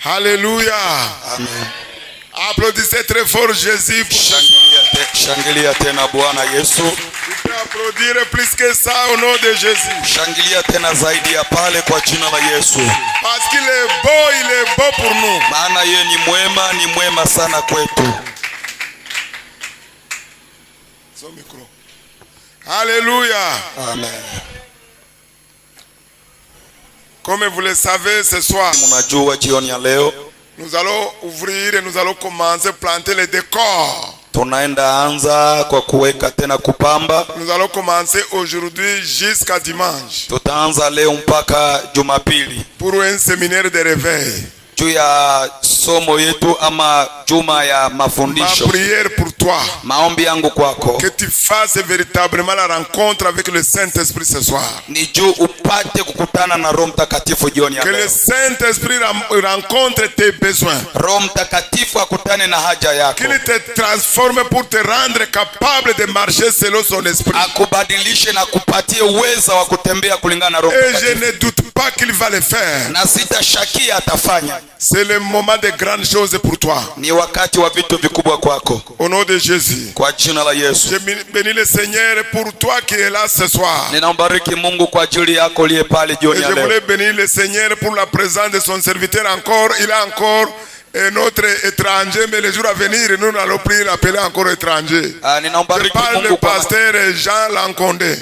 Alléluia. Amen. Applaudissez très fort Jésus. Shangilia tena Bwana Yesu. Tu peux applaudir plus que ça au nom de Jésus. Shangilia tena zaidi ya pale kwa jina la Yesu. Parce qu'il est beau, il est beau pour nous. Maana yeye ni mwema sana kwetu. Son micro. Alléluia. Amen. Comme vous le savez, ce soir, Mnajua jioni ya leo nous allons ouvrir et nous allons commencer à planter les décors. tunaenda anza kwa kuweka tena kupamba. Nous allons commencer aujourd'hui jusqu'à dimanche. Tutaanza leo mpaka Jumapili Pour un séminaire de réveil. juu ya somo yetu ama juma ya Ma mafundisho. prière pour toi, Maombi yangu kwako que tu fasses véritablement la rencontre avec le Saint-Esprit ce soir. ni juu upate kukutana na Roho Mtakatifu jioni ya Que le leo. Saint-Esprit rencontre tes besoins. Roho Mtakatifu akutane na haja yako, Qu'il te transforme pour te rendre capable de marcher selon son esprit. akubadilishe na kupatie uweza wa kutembea kulingana na Roho Et je Mtakatifu. ne doute pas qu'il va le faire. Na sitashakia atafanya. C'est le moment de grandes choses pour toi. Ni wakati wa vitu vikubwa kwako. Au nom de Jésus. Kwa jina la Yesu. Je bénis le Seigneur pour toi qui es là ce soir. Ninambariki Mungu kwa ajili yako liye pale Et jioni je ya leo. voulais bénir le Seigneur pour la présence de son serviteur encore. Il a encore un autre étranger, mais le jour à venir, nous n'allons plus l'appeler encore étranger. Je Ninambariki parle Mungu du kwa pasteur Jean Lanconde.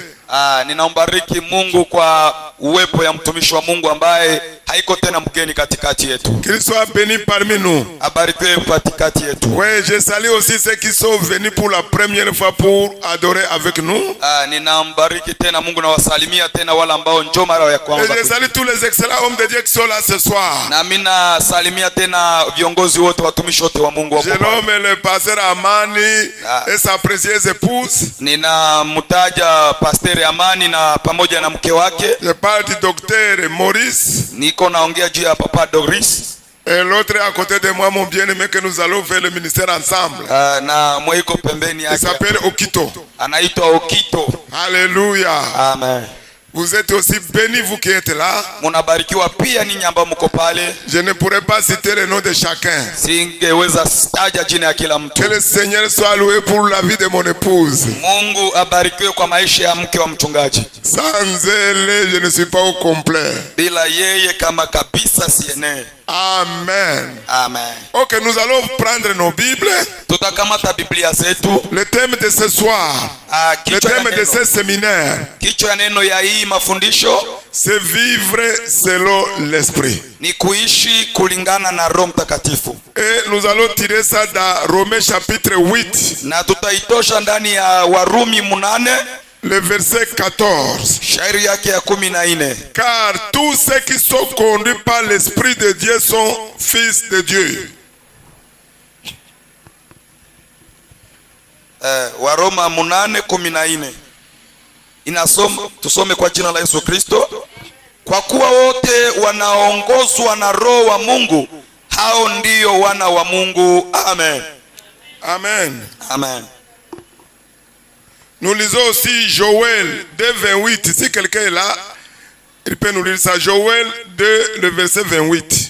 ninambariki Mungu kwa uwepo ya mtumishi wa Mungu ambaye haiko tena mgeni katikati yetu. Qu'il soit béni parmi nous. Abarikiwe katikati yetu. Oui, je salue aussi ceux qui sont venus pour la première fois pour adorer avec nous. Ninambariki tena Mungu na wasalimia tena wale ambao njoo mara ya Et kwanza. je salue tous les excellents hommes de Dieu qui sont là ce soir. Na mimi nasalimia tena viongozi wote, watumishi wote wa Mungu Je wako. nomme le pasteur Amani et sa précieuse épouse. Ninamtaja Pastor Amani na pamoja na mke wake. Je parle du docteur Maurice. Niko naongea juu ya Papa Doris. Et l'autre à côté de moi, mon bien-aimé, que nous allons faire le ministère ensemble. Na mwiko pembeni Il yake s'appelle Okito. anaitwa Okito. Alléluia. Amen. Vous êtes aussi bénis, vous qui êtes là. Munabarikiwa pia ninyi ambao mko pale. Je ne pourrais pas citer le nom de chacun. Singeweza taja jina ya kila mtu. Que le Seigneur soit loué pour la vie de mon épouse. Mungu abarikiwe kwa maisha ya mke wa mchungaji. Sans elle, je ne suis pas au complet. Bila yeye kama kabisa siene. Amen. Amen. Ok, nous allons prendre nos Bibles. Tutakamata Biblia zetu. Le thème de ce soir, le thème de ce séminaire, kichwa ya neno ya hii mafundisho c'est vivre selon l'esprit. ni kuishi kulingana na Roho Mtakatifu. Et nous allons tirer ça dans Romains chapitre 8, Na tutaitosha ndani ya Warumi 8 le verset 14. shairi yake ya 14. Car tous ceux qui sont conduits par l'Esprit de Dieu sont fils de Dieu. Waroma 8:14 inasoma, tusome kwa jina la Yesu Kristo. Kwa kuwa wote wanaongozwa na Roho wa Mungu, hao ndio wana wa Mungu. Amen. Amen. Amen. Nous lisons aussi Joël 2:28. Si quelqu'un est là, il peut nous lire ça. Joël 2, le verset 28.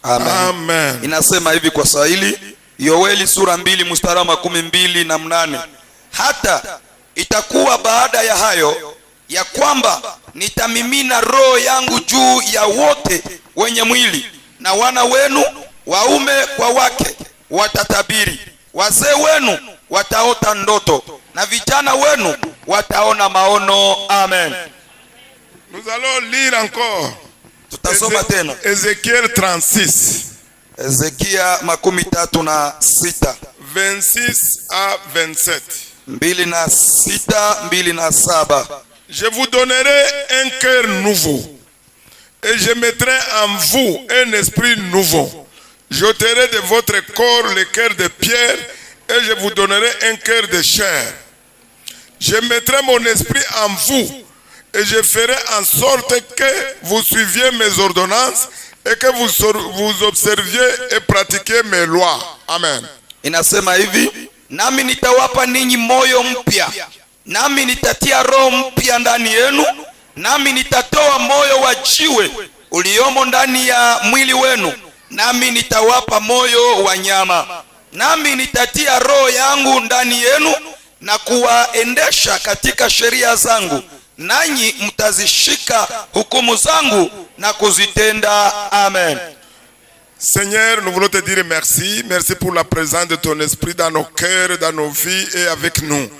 Amen. Amen. Inasema hivi kwa Swahili, Yoeli sura 2 mstari wa 28. Hata itakuwa baada ya hayo ya kwamba nitamimina roho yangu juu ya wote wenye mwili, na wana wenu waume kwa wake watatabiri, wazee wenu wataota ndoto, na vijana wenu wataona maono. Amen. Nous allons lire encore. Tutasoma tena Ézéchiel 36. Ezekia 36 26 à 27. 2:6, 2:7. Je vous donnerai un cœur nouveau et je mettrai en vous un esprit nouveau. J'ôterai de votre corps le cœur de pierre et je vous donnerai un cœur de chair. Je mettrai mon esprit en vous et je ferai en sorte que vous suiviez mes ordonnances et que vous observiez et pratiquiez mes lois. Amen. Inasema hivi, nami nitawapa ninyi moyo mpya, nami nitatia roho mpya ndani yenu, nami nitatoa moyo wa jiwe uliomo ndani ya mwili wenu, nami nitawapa moyo wa nyama, nami nitatia roho yangu ndani yenu na kuwaendesha katika sheria zangu, nanyi mtazishika hukumu zangu na kuzitenda. Amen. Seigneur, nous voulons te dire merci. Merci pour la présence de ton esprit dans nos cœurs, dans nos vies et avec nous.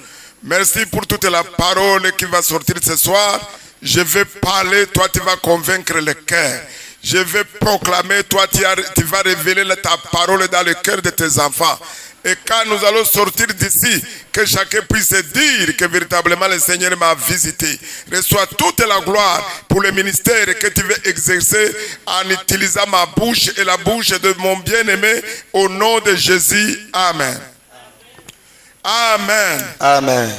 Merci pour toute la parole qui va sortir ce soir. Je vais parler, toi tu vas convaincre le cœur. Je vais proclamer, toi tu vas révéler ta parole dans le cœur de tes enfants. Et quand nous allons sortir d'ici, que chacun puisse dire que véritablement le Seigneur m'a visité. Reçois toute la gloire pour le ministère que tu veux exercer en utilisant ma bouche et la bouche de mon bien-aimé au nom de Jésus. Amen. Amen. Amen.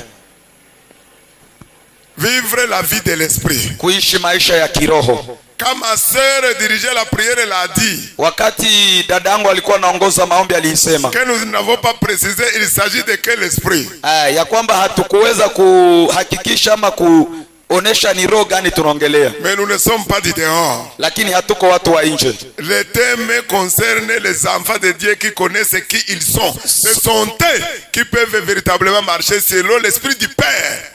Vivre la vie de l'esprit. Kuishi maisha ya kiroho. Quand ma sœur dirigeait la prière, elle a dit, wakati dadangu alikuwa anaongoza maombi alisema que nous n'avons pas précisé il s'agit de quel esprit. Ya kwamba hatukuweza kuhakikisha ama kuonesha ni roho gani tunaongelea. Mais nous ne sommes pas du dehors. Lakini hatuko watu wa nje. Le thème concerne les enfants de Dieu qui connaissent qui ils sont. Ce sont eux qui peuvent véritablement marcher selon l'esprit du Père.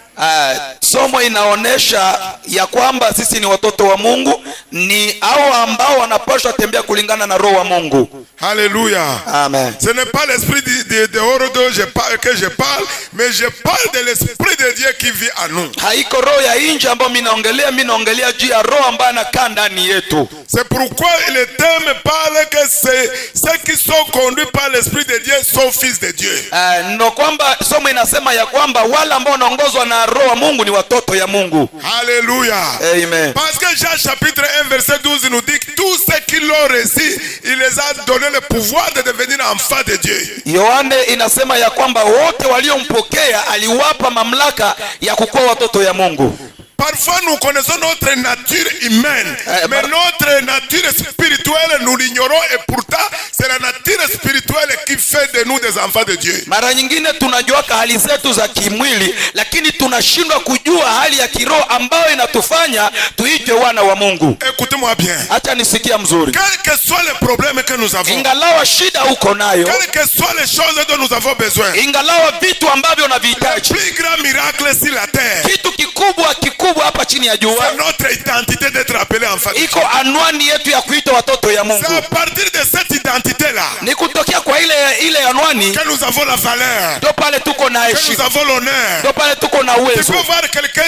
Somo inaonesha ya kwamba sisi ni watoto wa Mungu, ni hao ambao wanapaswa tembea kulingana na roho wa Mungu. Alléluia. Amen. Ce n'est pas l'esprit de dehors que je parle, mais je parle de l'esprit de Dieu qui vit en nous. Haiko roho ya nje ambayo mimi naongelea juu ya roho ambayo anakaa ndani yetu. C'est pourquoi le thème parle que ceux qui sont conduits par l'esprit de Dieu sont fils de Dieu. Ndio kwamba somo inasema ya kwamba wale ambao wanaongozwa na roho wa Mungu ni watoto ya Mungu. Alléluia. Amen. Parce que Jean chapitre 1 verset 12 nous dit que tous ceux qui l'ont reçu, il les a donné le pouvoir de devenir enfants de Dieu. Yohane inasema ya kwamba wote waliompokea aliwapa mamlaka ya kukuwa watoto ya Mungu. Parfois nous connaissons notre nature humaine, mais notre nature spirituelle nous l'ignorons et pourtant c'est la nature spirituelle qui fait de nous des enfants de Dieu. Mara nyingine tunajua hali zetu za kimwili, lakini tunashindwa kujua hali ya kiroho ambayo inatufanya tuitwe wana wa Mungu. Écoutez-moi bien. Acha nisikia mzuri. Quel que soit le problème que nous avons, ingalawa shida uko nayo, quelles que soient les choses dont nous avons besoin, ingalawa vitu ambavyo unavihitaji, le plus grand miracle sur la terre, kitu kikubwa hapa chini ya jua, c'est notre identité d'être appelé enfant. Iko anwani yetu ya kuitwa watoto ya Mungu. C'est à partir de cette identité là, ni kutokea kwa ile anwani, que nous avons la valeur, ndio pale tuko na heshima, que nous avons l'honneur, ndio pale tuko na uwezo. Tu peux voir quelqu'un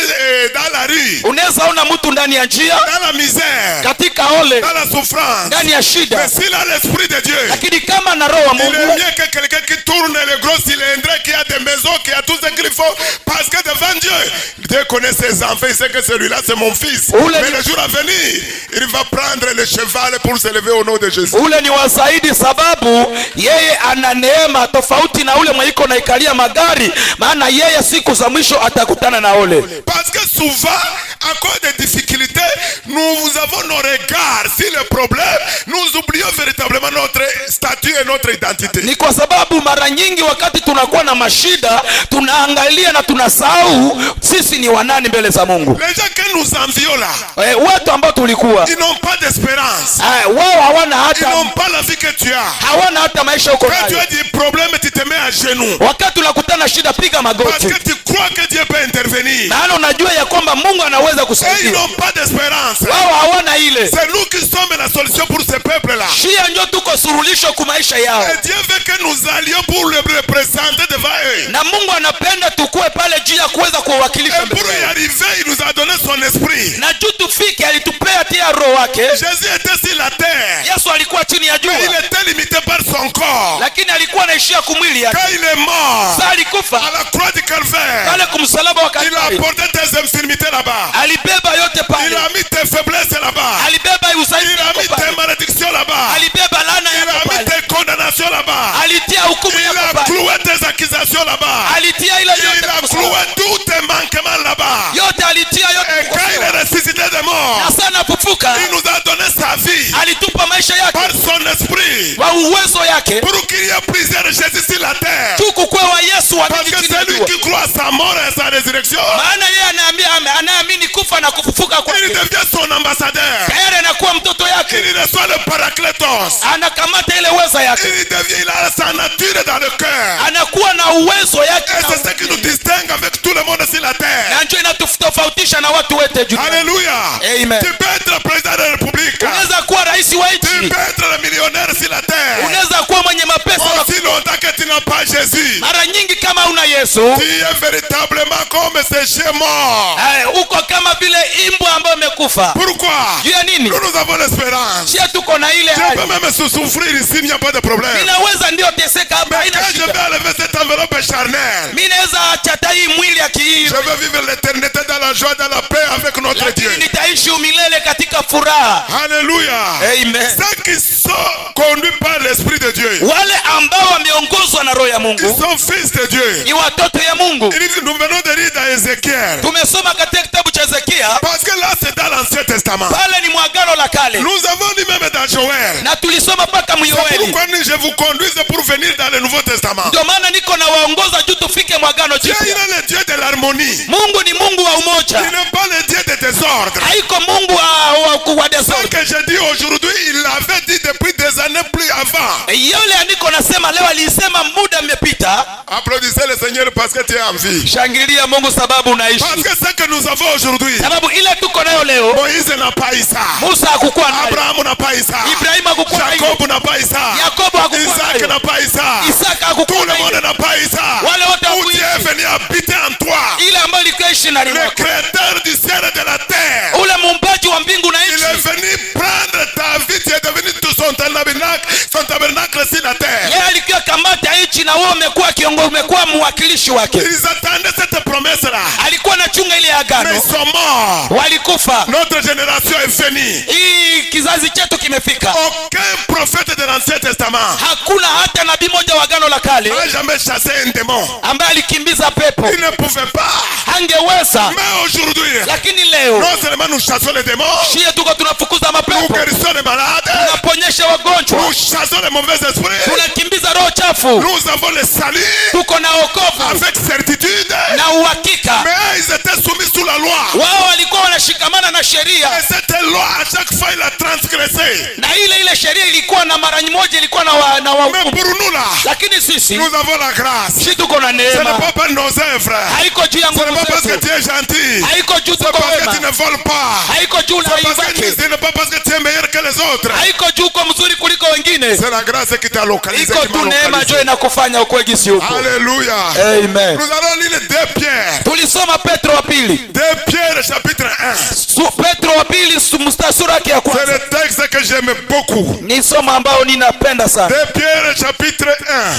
dans la rue, unaweza ona mtu ndani ya njia, dans la misère, katika ole, dans la souffrance, ndani ya shida, mais s'il a l'esprit de Dieu, lakini kama na roho wa Mungu, il est mieux que quelqu'un qui tourne le gros cylindre, qui a des maisons, qui a tout ce qu'il faut, parce que devant Dieu, Dieu connaît ses enfants, il sait que celui-là c'est mon fils. Mais le jour à venir, il va prendre le cheval pour se lever au nom de Jésus. Ule ni wasaidi sababu yeye ana neema tofauti na ule mwaiko na ikalia magari, maana yeye siku za mwisho atakutana na ole. Parce que souvent, à cause des difficultés, nous avons nos regards sur le problème, nous oublions véritablement notre statut et notre identité. Ni kwa sababu mara nyingi wakati tunakuwa na mashida, tunaangalia na tunasahau sisi ni wanani mbele za Mungu. Les gens que nous envions là, watu ambao tulikuwa, ils n'ont pas d'espérance. Wao hawana hata, ils n'ont pas la vie que tu as. Hawana hata maisha uko nayo. Quand tu as des problèmes, tu te mets à genoux. Wakati unakutana shida, piga magoti. Parce que tu crois que Dieu peut intervenir. Na unajua ya kwamba Mungu anaweza kusaidia. Ils n'ont pas d'espérance. Wao hawana ile. C'est nous qui sommes la solution pour ce peuple là. Shia ndio tuko suluhisho kwa maisha yao. Et Dieu veut que nous allions pour le représenter devant eux. Na Mungu anapenda tukue pale juu ya kuweza kuwakilisha mbele. Et pour y arriver, il nous a donné son esprit. Na juu tufike alitupea tia roho wake. Jésus était sur la terre. Yesu alikuwa chini ya jua. Il était limité par son corps. Lakini alikuwa anaishia kumwili yake. Quand il est mort, sasa alikufa à la croix du Calvaire, pale kumsalaba wa Kalvari. Il a apporté tes infirmités là-bas. Alibeba yote pale. Il a mis tes faiblesses là-bas. Alibeba usaidizi. Il a mis tes malédictions là-bas. Alibeba laana yako pale. Il a mis tes condamnations là-bas. Alitia hukumu yako pale. Il a cloué tes accusations là-bas. alitia ile Il yote a kwa msalaba. cloué tous tes manquements là-bas. Yote alitia yote Et kwa quand il msalaba. est ressuscité des morts, Na sana fufuka il nous a donné sa vie alitupa maisha yake par son esprit kwa uwezo yake pour qu'il y ait plusieurs Jésus sur la terre. tu kukua wa Yesu wa Parce que c'est lui qui croit à sa mort et à sa résurrection. maana yeye anaamini kufa na kufufuka Il kwake devient son ambassadeur. tayari anakuwa mtoto yake Il reçoit le Paracletos. anakamata ile uwezo yake Il a sa nature dans le cœur. anakuwa na uwezo yake Et c'est ce qui nous distingue avec tout le monde sur la terre. na ndio inatofautisha na watu wote juu. Alléluia. Amen. Tu peux être président de la République. Unaweza kuwa rais wa Tu nchi, peux être le millionnaire sur la terre. unaweza kuwa mwenye mapesa. Aussi longtemps que tu n'as pas Jésus, Mara nyingi kama una Yesu tu es véritablement comme ces chiens morts. uko kama vile imbwa ambayo imekufa. Pourquoi? Juu ya nini? Nous avons l'espérance. Sisi tuko na ile Je hali. peux même souffrir ici, il n'y a pas de problème. Ninaweza ndio teseka hapa, Mais haina quand je shida. vais enlever cette enveloppe charnelle, Mimi naweza chata hii mwili ya je kiiro, vais vivre l'éternité dans la joie, dans la paix avec notre Dieu. lakini nitaishi umilele katika furaha. Alléluia. Amen. Ceux qui sont conduits par l'Esprit de Dieu, Wale ambao wameongozwa na roho ya ils Mungu sont fils de Dieu. ni watoto ya Mungu. Nous venons de lire dans Ézéchiel. Tumesoma katika kitabu cha Hezekia, Parce que là, c'est dans l'Ancien Testament. pale ni mwagano la kale, Nous avons lu même dans Joël. na tulisoma mpaka C'est Yoeli. pourquoi je vous conduis pour venir dans le Nouveau Testament. Ndio maana niko na waongoza juu tufike mwagano Dieu, il jipya. est le Dieu de l'harmonie. Mungu ni Mungu wa umoja, Il n'est pas le Dieu de désordre. haiko Mungu wa Ce desordre. que je dis aujourd'hui, il l'avait dit depuis des années plus avant. Yule andiko nasema leo, alisema muda umepita. Applaudissez le Seigneur parce que tu es en vie. Shangilia Mungu sababu unaishi. Parce que ce que nous avons aujourd'hui, Sababu ile tuko nayo leo, Moïse n'a pas eu ça. Musa hakukuwa nayo, Abraham n'a pas eu ça. Ibrahim hakukuwa nayo, Jacob n'a pas eu ça. Yakobo hakukuwa Isaac nayo, n'a pas eu ça. Isaka Tout hakukuwa le monde nayo. n'a pas eu ça. Wale wote Où Dieu est hawakuishi venu habiter en toi. ile ambayo ilikuwa ishi ndani Le mwako. créateur du ciel et de la terre. Ule muumbaji wa mbingu na Il nchi, est venu prendre ta vie. Tu es devenu tout son tabernacle sur la terre. yeye alikuwa kamata nchi na wewe umekuwa kiongozi, umekuwa mwakilishi wake. Ils attendaient cette promesse-là. Alikuwa anachunga ile Mais agano, ils sont morts. walikufa. Notre génération est venue. Hii kizazi chetu kimefika, Aucun prophète de l'Ancien Testament hakuna hata nabii moja wa agano la kale n'a jamais chassé un démon. ambaye alikimbiza pepo, Il ne pouvait pas. hangeweza. Mais aujourd'hui, Lakini leo non seulement nous chassons les démons, shie tuko tunafukuza nous mapepo, guérissons les malades, tunaponyesha wagonjwa, nous chassons les mauvais esprits, tunakimbiza roho chafu, nous avons le salut tuko na wokovu avec certitude. na uhakika. Mais ils étaient soumis sous la loi. Wao walikuwa wanashikamana na sheria, Et cette loi, à chaque fois, il a transgressé. na ile sheria ilikuwa na mara moja ilikuwa na Mais hukumu. pour nous là, Lakini sisi nous avons la grâce. si tuko na Ce n'est neema, pas par nos œuvres. haiko juu ya Ce n'est nguvu pas parce que zetu, tu es gentil. haiko juu C'est tuko parce que tu wema, ne voles pas. haiko juu C'est parce que laibaki, ce n'est pas parce que tu es meilleur que les autres. haiko juu uko mzuri kuliko wengine, C'est la grâce qui t'a localisé. iko Qui m'a tu neema localisé. ndio inakufanya ukwe gisi huko. Alléluia. Amen. Nous allons lire 2 Pierre. Tulisoma Petro wa pili, 2 Pierre chapitre 1. Petro wa pili sura yake ya C'est kwanza. le texte que j'aime beaucoup. Ni somo ambao ninapenda sana. 2 Pierre chapitre 1.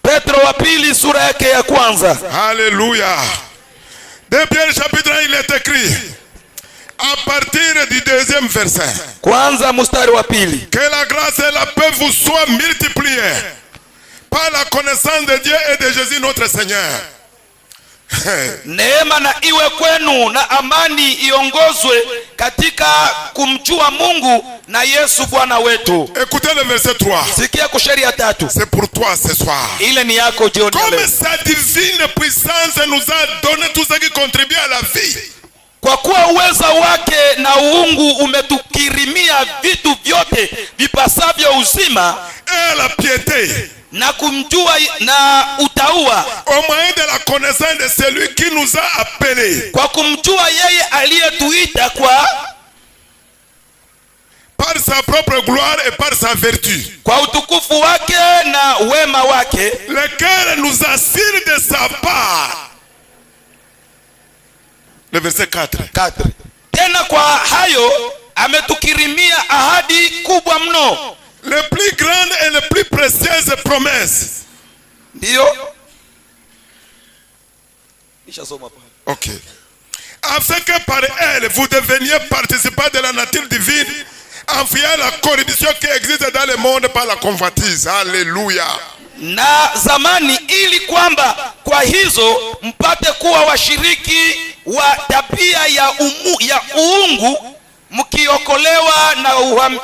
Petro wa pili sura yake ya kwanza. Alléluia. 2 Pierre chapitre 1, il est écrit à partir du 2e verset. Kwanza mstari wa pili. Que la grâce et la paix vous soient multipliées par la connaissance de Dieu et de Jésus notre Seigneur. Neema na iwe kwenu na amani iongozwe katika kumjua Mungu na Yesu Bwana wetu. Écoutez le verset 3. Sikia kusheri ya tatu. C'est pour toi ce soir. Ile ni yako jioni Comme leo. sa divine puissance nous a donné tout ce qui contribue à la vie. Kwa kuwa uweza wake na uungu umetukirimia vitu vyote vipasavyo uzima Et la piété. na kumjua na utaua, Au moyen de la connaissance de celui qui nous a appelés kwa kumjua yeye aliyetuita par sa propre gloire et par sa vertu, kwa utukufu wake na wema wake, lequel nous assure de sa part. Le verset 4. tena kwa hayo ametukirimia ahadi kubwa mno. Les plus grandes et les plus précieuses promesses. Ndiyo. Ok. Afin que par elle, vous deveniez participants de la nature divine, en fuyant la corruption qui existe dans le monde par la convoitise. Alléluia. na zamani, ili kwamba kwa hizo mpate kuwa washiriki wa tabia ya uungu, mkiokolewa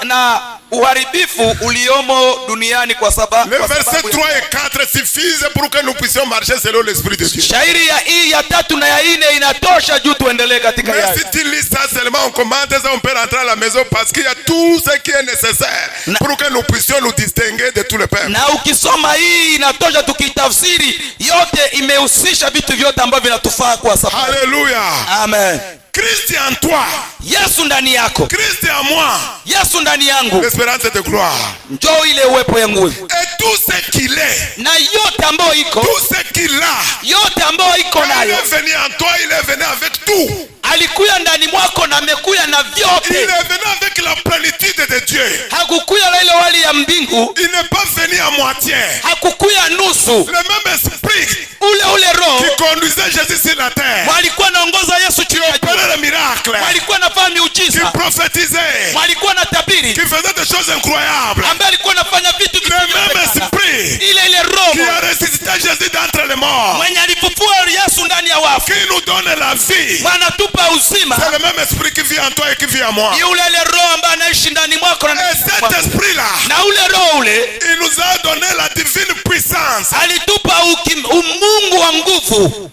na uharibifu uliomo duniani kwa sababu. Les versets 3 et 4 suffisent pour que nous puissions marcher selon l'esprit de Dieu. Shairi ya 3 na ya 4 inatosha juu tuendelee katika yale. Mais si tu lis ça seulement, on commente ça, on peut rentrer à la maison parce qu'il y a tout ce qui est nécessaire pour que nous puissions nous distinguer de tout le peuple. Na ukisoma hii inatosha, tukitafsiri yote imehusisha vitu vyote ambavyo vinatufaa kwa sababu. Alléluia. Amen. Christ en toi. Yesu ndani yako. Christ en moi. Yesu ndani yangu. L'espérance de gloire. Njoo ile uwepo ya nguvu. Et tout ce qu'il est. Na yote ambayo iko. Tout ce qu'il a. Yote ambayo iko nayo. Il est venu en toi, il est venu avec tout. Alikuya ndani mwako na amekuya na vyote. Il est venu avec la plénitude de Dieu. Hakukuya na ile wali ya mbingu. Il n'est pas venu à moitié. Hakukuya nusu. Le même esprit ule roho qui conduisait Jésus sur la terre. Walikuwa naongoza Yesu chini ya jua. Le miracle. Walikuwa nafanya miujiza. Qui prophétisait. Walikuwa na tabiri. Qui faisait des choses incroyables. Ambaye alikuwa anafanya vitu le même esprit. Ile roho qui a ressuscité Jésus d'entre les morts. Mwenye alifufua Yesu ndani ya wafu. Qui nous donne la vie. Anatupa uzima. C'est le même esprit qui vit en toi et qui vit en moi. Ile roho ambaye anaishi ndani mwako na et cet esprit là. Na ule roho ule. Il nous a donné la divine puissance. Alitupa Mungu wa nguvu.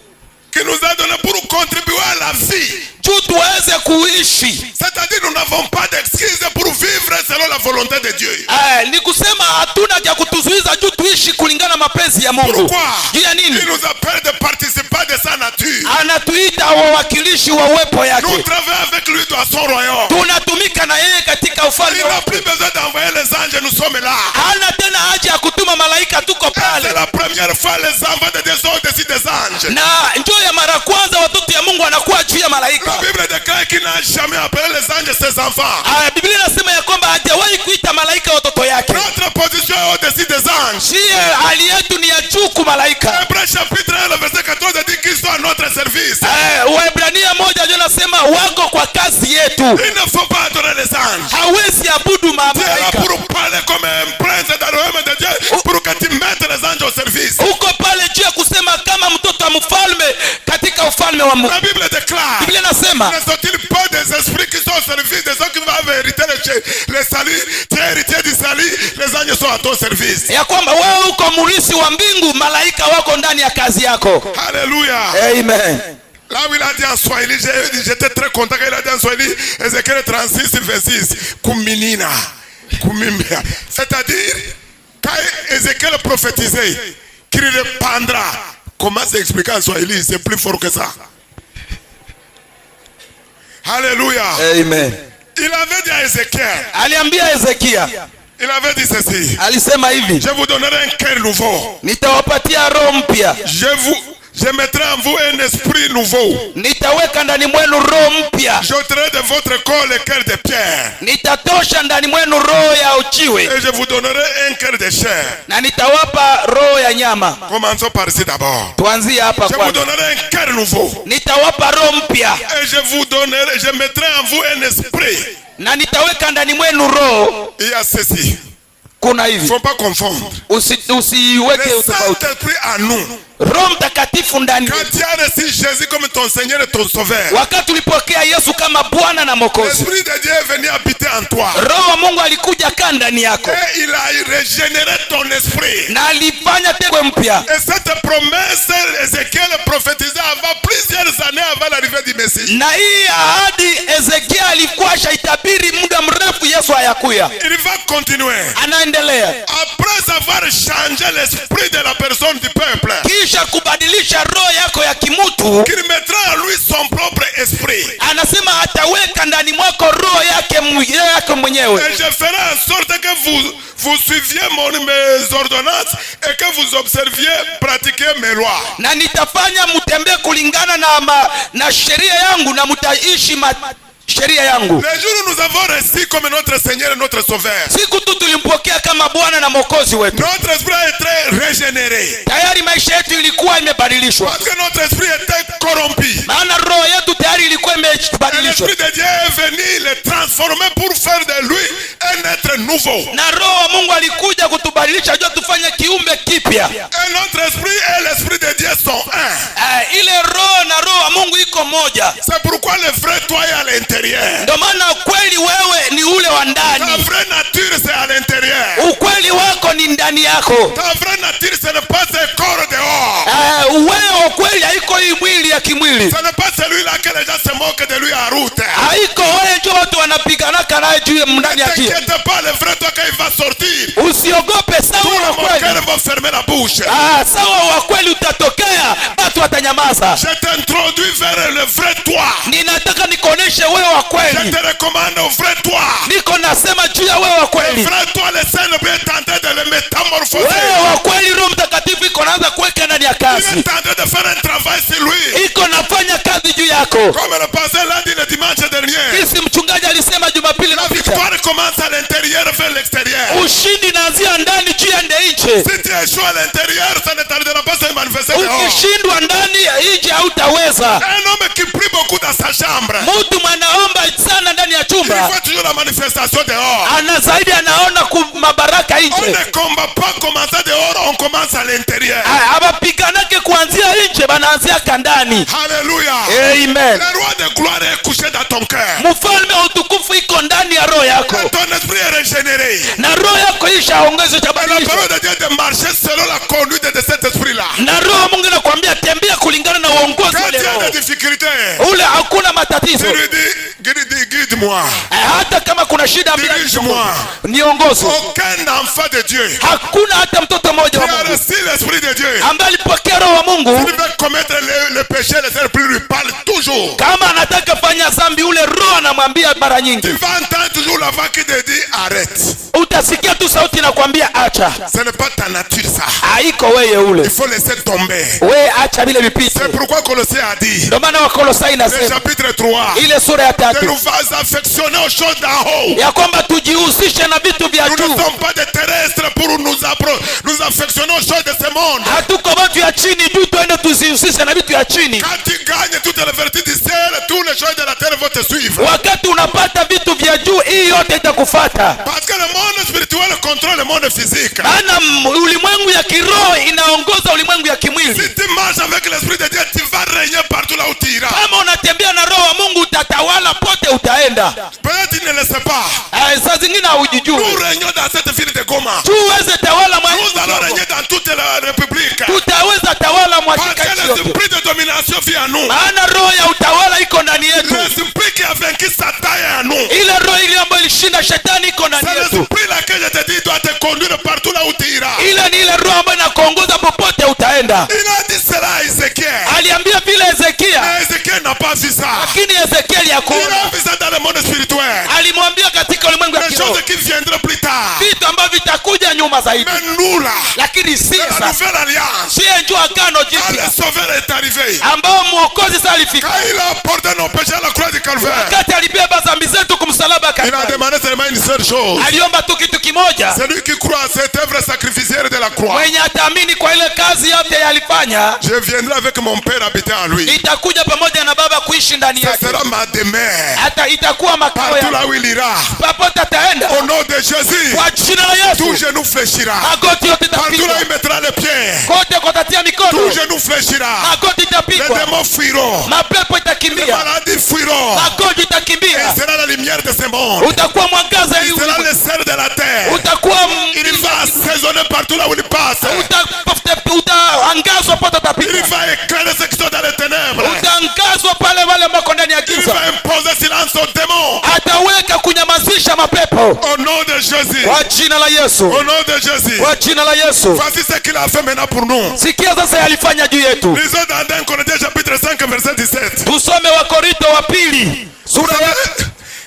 Qui nous a donné pour contribuer à la vie. C'est-à-dire nous n'avons pas d'excuses pour vivre selon la volonté de Dieu. Pourquoi? Il nous appelle de participer de sa nature. Nous travaillons avec lui dans son royaume. Il n'a plus besoin d'envoyer les anges, nous sommes là. C'est la première fois les enfants de Dieu sont au-dessus des anges. La Bible déclare qu'il n'a jamais appelé les anges ses enfants. Notre position est au-dessus des anges. Hébreux chapitre 1, le verset 14 dit qu'ils sont à notre service. Il ne faut pas adorer les anges. Tu es là pour parler comme un prince dans le royaume de Dieu, pour que tu mettes les anges au service. La Bible déclare, ne sont-ils pas des esprits qui sont au service des gens qui vont hériter le salut? Tu es héritier du salut, les anges sont à ton service. Alléluia. Amen. Là où il a dit en Swahili, j'étais très content qu'il a dit en Swahili, Ézéchiel 36, 26, Kuminina. C'est-à-dire, quand Ézéchiel prophétisait qu'il répandra, comment s'expliquer en Swahili? C'est plus fort que ça. Alléluia. Amen. Il avait dit à Ézéchiel. Aliambia Ezekia. Il avait dit ceci. Alisema hivi. Je vous donnerai un cœur nouveau. Nitawapatia roho mpya. Je mettrai en vous un esprit nouveau. Nitaweka ndani mwenu roho mpya. J'ôterai de votre corps le cœur de pierre. Nitatosha ndani mwenu roho ya uchiwe. Et je vous donnerai un cœur de chair. Na nitawapa roho ya nyama. Commençons par ici d'abord. Tuanzie hapa kwanza. Je vous donnerai un cœur nouveau. Nitawapa roho mpya. Et je mettrai en vous un esprit. Na nitaweka ndani mwenu roho. Il y a ceci. Kuna hivi. Faut pas confondre. Usiweke utofauti. L'esprit en nous. Roho Mtakatifu ndani. Quand tu as reçu Jésus comme ton Seigneur et ton Sauveur. Wakati ulipokea Yesu kama Bwana na Mwokozi. L'esprit de Dieu est venu habiter en toi. Roho wa Mungu alikuja kaa ndani yako. Et il a régénéré ton esprit. Na alifanya tendo mpya. Et cette promesse, Ézéchiel prophétisait avant plusieurs années avant l'arrivée du Messie. Na hii ahadi Ezekiel alikuwa shaitabiri muda mrefu Yesu hayakuya. Il va continuer. Anaendelea. Après avoir changé l'esprit de la personne du peuple. Kisha kubadilisha roho yako ya kimutu. Qu'il mettra en lui son propre esprit. Anasema ataweka ndani mwako roho yake mwenyewe. Et je ferai en sorte que vous suiviez mes ordonnances et que vous observiez, pratiquiez mes lois. Na nitafanya mutembee kulingana na sheria yangu na mutaishi sheria yangu. Les jours où nous avons reçu comme notre Seigneur et notre Sauveur. Siku tu tulimpokea kama Bwana na Mwokozi wetu. Notre esprit est régénéré. Tayari maisha yetu ilikuwa imebadilishwa. Parce que notre esprit était corrompu. Maana roho yetu tayari ilikuwa tubadilishwe. l'Esprit de Dieu est venu les transformer pour faire de lui un être nouveau. Na Roho wa Mungu alikuja kutubadilisha ndio tufanye kiumbe kipya. Et notre esprit et l'Esprit de Dieu sont un. Ile roho na Roho wa Mungu iko moja. C'est pourquoi le vrai toi est à l'intérieur. Ndio maana ukweli wewe ni ule wa Ta ndani. vraie nature c'est à l'intérieur. Ukweli wako ni ndani yako. Ta vraie nature ce n'est pas un corps dehors. Wewe ukweli haiko hii mwili ya kimwili. Ce n'est pas celui-là que les gens se moquent de lui en route. Haiko wewe ndio watu wanapigana naye juu ya ndani ya Ne kia. t'inquiète pas, le vrai toi quand il va sortir, Usiogope sawa tous wa les kweli. moqueurs vont fermer la bouche. Sawa wa kweli utatokea, watu watanyamaza. Je t'introduis vers le vrai toi. Ninataka nikuoneshe wewe wa Je kweli. te recommande au vrai toi. Niko nasema juu ya wewe wa Le kweli. vrai toi, le Saint-Esprit est en train de le métamorphoser. Wewe wa kweli, Roho Mtakatifu iko naanza kuweka ndani ya Il kazi. est en train de faire un travail sur lui. Iko nafanya kazi juu yako. Comme le passé lundi, le dimanche dernier. Kisi mchungaji alisema Jumapili La iliyopita. victoire commence à l'intérieur vers l'extérieur. Ushindi naanzia ndani juu ya nje. Si tu échoues à l'intérieur, ça ne tardera pas à se manifester dehors. Ukishindwa ndani ya nje hautaweza. Un homme qui prie beaucoup dans sa chambre, Mtu mwanaomba sana ndani ya il chumba. voit toujours la manifestation dehors. Ana zaidi anaona mabaraka On nje. ne combat pas commencer dehors, on commence à l'intérieur. Abapiganake kuanzia nje banaanzia kandani. Alléluia. Amen. Le roi de gloire est couché dans ton cœur. Mfalme wa utukufu iko ndani ya roho yako. Et ton esprit est régénéré. Na roho yako ishaongezwa Et la tabadilisho. parole de Dieu de marcher selon la conduite de cet esprit-là. Na roho Mungu anakuambia tembea kulingana na uongozi Quand wa tu as roho. des difficultés, Ule hakuna matatizo. tu lui dis, guide-moi. Hata kama kuna shida bila Dirige-moi. niongozo. Aucun enfant de Dieu Hakuna hata mtoto mmoja qui wa a Mungu reçu l'esprit de Dieu, ambaye alipokea roho wa qui Mungu, veut commettre le péché, le Saint-Esprit lui parle toujours. kama anataka fanya dhambi, ule roho anamwambia mara nyingi. Tu vas entendre toujours la voix qui te dit arrête. Utasikia tu sauti inakwambia acha. Ce n'est pas ta nature ça. Haiko wewe ule. Il faut laisser tomber. We acha vile vipite. C'est pourquoi Colossiens a dit, Ndio maana Wakolosai le inasema chapitre 3, ile sura ya que 3 nous vas affectionner aux choses d'en haut. ya kwamba tujihusishe na vitu vya Nous ne juu. sommes pas des terrestres pour nous affectionner aux choses de ce monde. Hatuko watu ya chini juu tuende tuzihusishe na vitu ya chini. Quand tu gagnes toutes les vertus du ciel, tous les choses de la terre vont te suivre. Wakati unapata vitu vya juu, hii yote itakufuata. Parce que le monde spirituel contrôle le monde physique. Maana ulimwengu ya kiroho inaongoza ulimwengu ya kimwili. Si tu marches avec l'esprit de Dieu, tu vas régner partout là où tu iras. Kama unatembea na roho wa Mungu utatawala pote utaenda. Peut-être tu ne le sais pas. Saa zingine haujijui. Nous régnons dans cette ville de Goma. Tu uweze tawala mwa Nous allons régner dans toute la République. tutaweza tawala mwa Parce que nchi yote. l'esprit de domination vit en nous. Maana roho ya utawala iko ndani yetu. L'esprit qui a vaincu Satan est en nous. Ile roho ile ambayo ilishinda shetani iko ndani C'est yetu. l'esprit là que je te dis doit te conduire partout là où tu iras. Ile ni ile roho ambayo inakuongoza popote utaenda. Il a dit cela à Ézéchiel. Aliambia vile Ezekia, Mais Ézéchiel n'a pas vu ça. lakini Ezekiel Il hakuona. a vu ça dans le monde spirituel. Alimwambia katika ulimwengu wa Les kiroho choses qui viendront plus tard. vitu ambavyo vitakuja nyuma zaidi. Mais nous là, Lakini si la sasa, nouvelle alliance, si njoo agano quand jipya le Sauveur est arrivé, ambao mwokozi sasa alifika. quand il a porté nos péchés à la croix du Calvaire, Wakati alibeba dhambi zetu kumsalaba il a Kalvari, demandé seulement une seule chose. aliomba tu kitu kimoja. Celui qui croit à cette œuvre sacrificielle de la croix, Mwenye ataamini kwa ile kazi yote yalifanya, je viendrai avec mon Père habiter en lui. itakuja pamoja na Baba kuishi ndani Ça yake. sera ma demeure. Hata itakuwa makao Partout ya là où il ira, popote ataenda. au nom de Jésus, Kwa jina la tout Yesu, genou fléchira. magoti yote Partout là itapigwa. où il mettra les pieds, Kote kotatia mikono, tout genou fléchira. magoti Les itapigwa. démons fuiront. Mapepo Les itakimbia, maladies fuiront. magonjwa Il itakimbia. sera la lumière de ce monde. Utakuwa mwangaza Il ili sera le sel de la terre. utakuwa Il va assaisonner partout là où il passe. utaangazwa pote Il utapita. va éclairer ceux qui sont dans les ténèbres. Utaangazwa pale wale ambako ndani ya Il giza. va imposer silence aux démons. Ataweka kunyamazisha mapepo Au nom de Jésus. kwa jina la Yesu, Au nom de Jésus. kwa jina la Yesu. Voici ce qu'il a fait maintenant pour nous. Sikia sasa yalifanya juu yetu. Lisons dans 1 Corinthiens chapitre 5 verset 17. Tusome Wakorinto wa pili sura ya